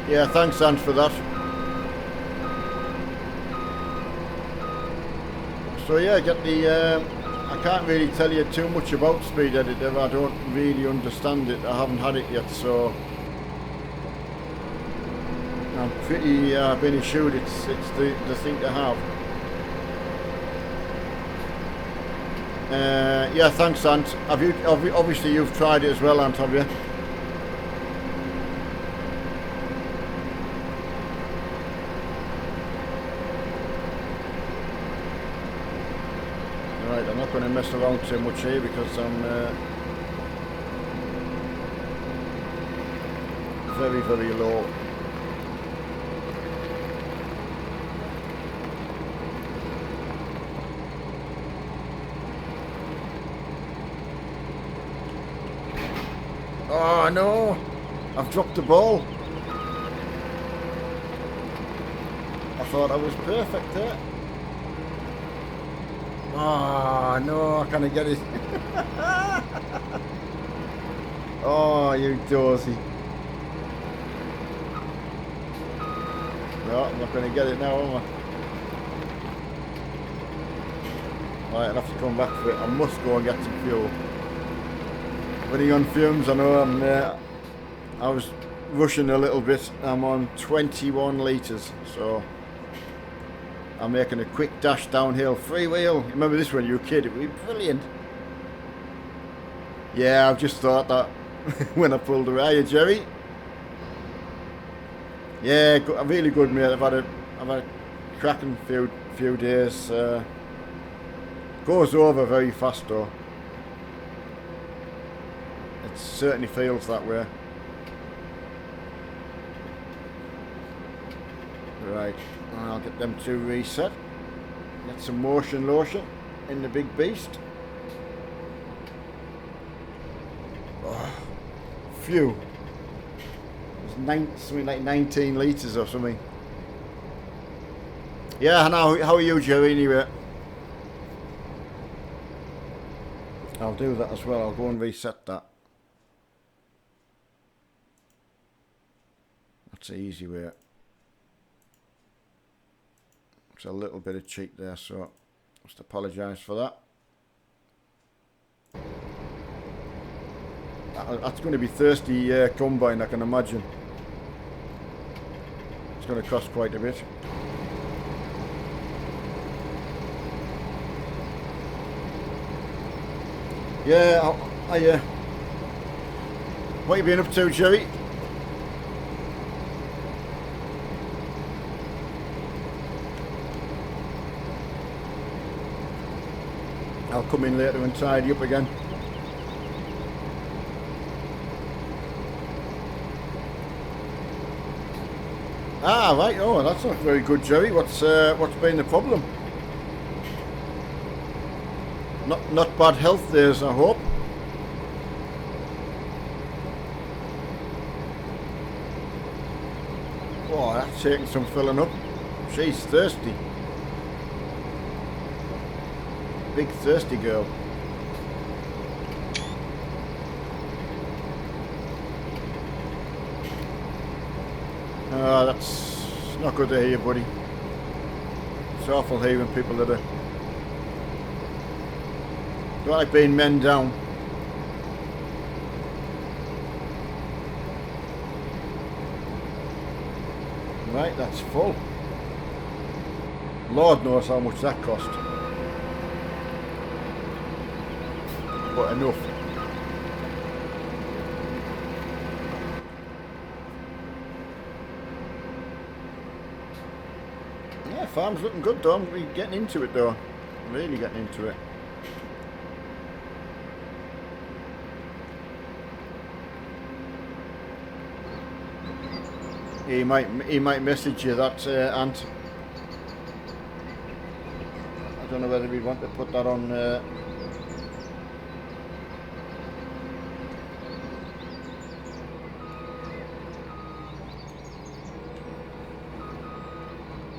Yeah, thanks, Ant, for that. So yeah, get the. I can't really tell you too much about Speed Editor. I don't really understand it. I haven't had it yet, so I'm pretty been assured it's the thing to have. Yeah, thanks, Ant. Have you? Obviously, you've tried it as well, Ant, have you? Right, I'm not going to mess around too much here because I'm very, very low. Oh no! I've dropped the ball. I thought I was perfect there. Oh no, I can't get it. Oh, you dozy. No, I'm not going to get it now, am I? Right, I'll have to come back for it. I must go and get some fuel. Running on fumes, I know I was rushing a little bit. I'm on 21 litres, so I'm making a quick dash downhill. Freewheel. Remember this when you were a kid? It would be brilliant. Yeah, I've just thought that when I pulled away. Hiya, Jerry. Yeah, really good, mate. I've had a cracking few days. Goes over very fast though. It certainly feels that way. Right, I'll get them two reset. Get some motion lotion in the big beast. Oh, phew. It's something like 19 litres or something. Yeah, and how are you, Joey, anyway? I'll do that as well. I'll go and reset that. That's the easy way. It's a little bit of cheat there, so just apologise for that. That's going to be thirsty combine, I can imagine. It's going to cost quite a bit. Yeah, what have you been up to, Jerry? I'll come in later and tidy up again. Ah, right. Oh, that's not very good, Jerry. What's been the problem? Not bad health days, I hope. Oh, that's taking some filling up. She's thirsty. Big thirsty girl. That's not good to hear, buddy. It's awful hearing people that are don't like being men down. Right, that's full. Lord knows how much that cost. But enough. Yeah, farm's looking good though. I'm really getting into it though. Really getting into it. He might message you that, Ant. I don't know whether we'd want to put that on.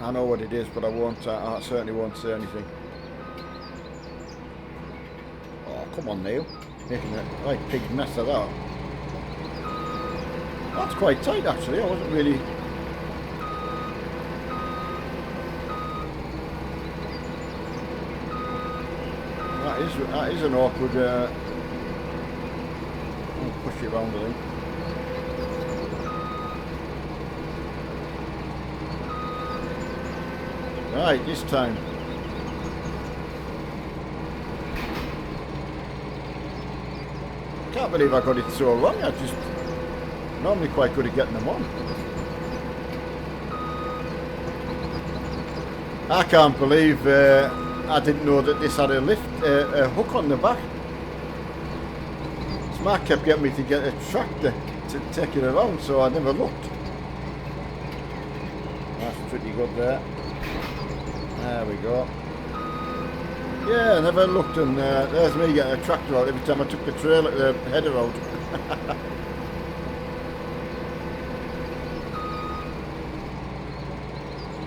I know what it is, but I won't. I certainly won't say anything. Oh, come on, Neil! Making a right big mess of that. That's quite tight, actually. I wasn't really. That is an awkward. I'll push it around, I think. Right, this time. Can't believe I got it so wrong. I just normally quite good at getting them on. I can't believe I didn't know that this had a a hook on the back. Mark kept getting me to get a tractor to take it around, so I never looked. That's pretty good there. There we go. Yeah, I never looked, and there's me getting a tractor out every time I took the trailer, the header out.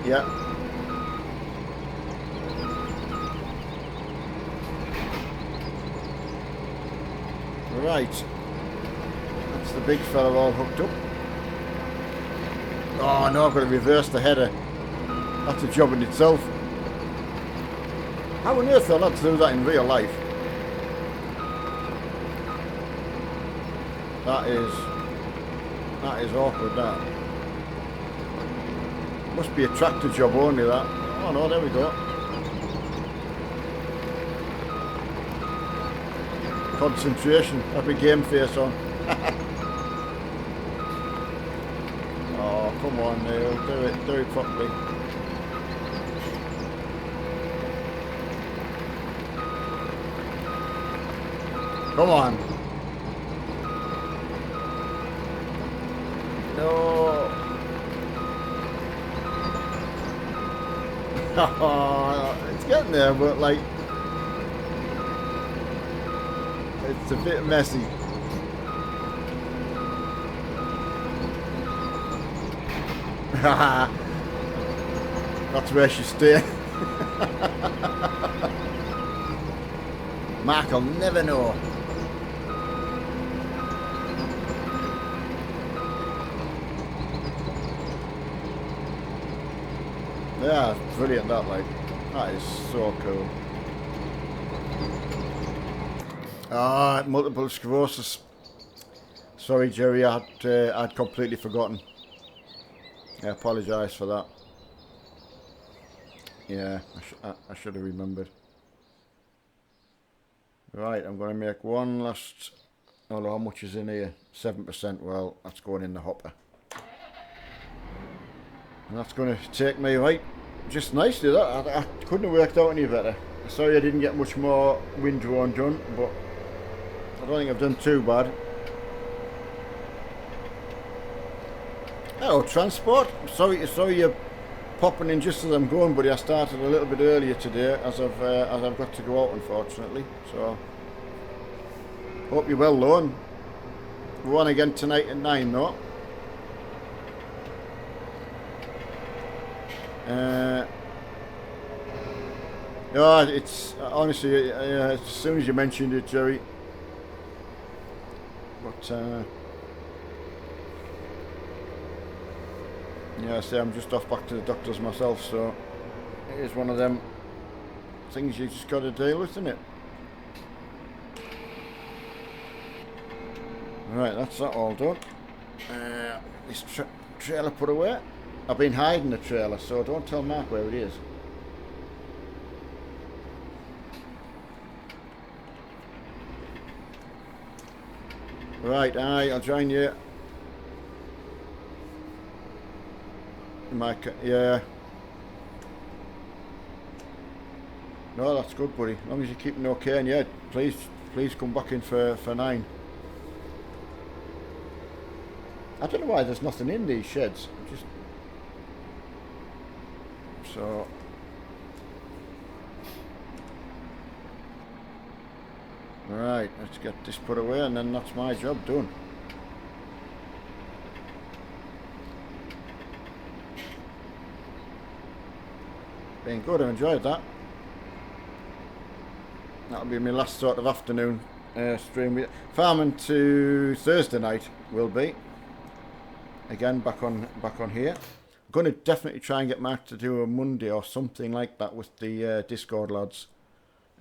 Yeah. Right. That's the big fella all hooked up. Oh no, I've got to reverse the header. That's a job in itself. How on earth are lads do that in real life? That is awkward, that. Must be a tractor job only, that. Oh no, there we go. Concentration, have a game face on. Oh, come on, Neil, do it properly. Come on. No. It's getting there, but like, it's a bit messy. That's where she stay. Mark will never know. Yeah, brilliant that, like. That is so cool. Ah, multiple sclerosis. Sorry, Jerry, I'd completely forgotten. I apologise for that. Yeah, I should have remembered. Right, I'm going to make one last. I don't know how much is in here. 7%. Well, that's going in the hopper. And that's going to take me right just nicely. That I couldn't have worked out any better. Sorry I didn't get much more windrow done, but I don't think I've done too bad. Hello, transport. Sorry you're popping in just as I'm going, buddy. I started a little bit earlier today, as I've got to go out, unfortunately. So hope you're well, Lone. We're on again tonight at 9, though. No, it's honestly as soon as you mentioned it, Jerry. But yeah, I say I'm just off back to the doctor's myself, so it is one of them things you just got to deal with, isn't it? Right, that's that all done. This trailer put away. I've been hiding the trailer, so don't tell Mark where it is. Right, I'll join you. Yeah. No, that's good, buddy. As long as you're keeping okay, and yeah, please come back in for 9. I don't know why there's nothing in these sheds. Just so. Right, let's get this put away, and then that's my job done. Been good, I enjoyed that. That'll be my last sort of afternoon stream. Farming to Thursday night will be. Again, back on here. I'm going to definitely try and get Mark to do a Monday or something like that with the Discord lads.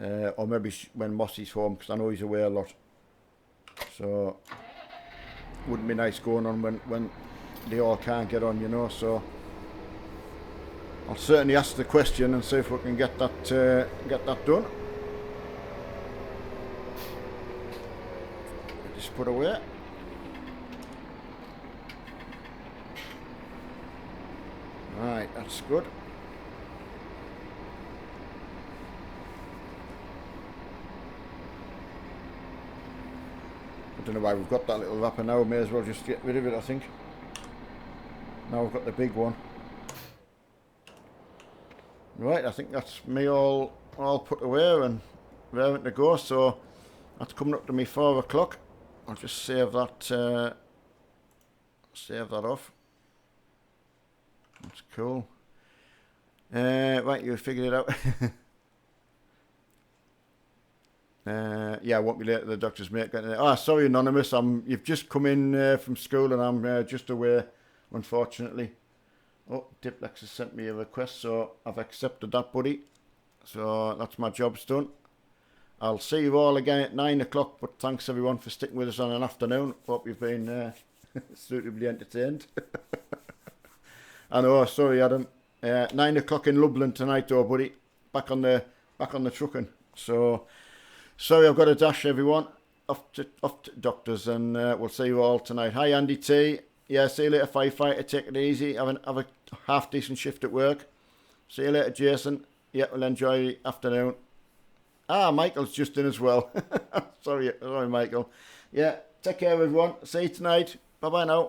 Or maybe when Mossy's home, because I know he's away a lot. So, wouldn't be nice going on when they all can't get on, you know. So, I'll certainly ask the question and see if we can get that done. Just put away. Right, that's good. I don't know why we've got that little wrapper now. May as well just get rid of it, I think. Now we've got the big one. Right, I think that's me all put away and raring to go. So that's coming up to me 4 o'clock. I'll just save that off. That's cool. Right, you figured it out. Yeah, I won't be late to the doctor's mate. Sorry, Anonymous. You've just come in from school and I'm just away, unfortunately. Oh, Diplex has sent me a request, so I've accepted that, buddy. So that's my job's done. I'll see you all again at 9 o'clock, but thanks everyone for sticking with us on an afternoon. Hope you've been suitably entertained. I know, sorry Adam. 9 o'clock in Lublin tonight though, buddy. Back on the trucking. So sorry I've got to dash everyone. Off to doctors, and we'll see you all tonight. Hi Andy T. Yeah, see you later firefighter. Take it easy. Have a half decent shift at work. See you later Jason. Yeah, we'll enjoy the afternoon. Michael's just in as well. Sorry Michael. Yeah, take care everyone. See you tonight. Bye bye now.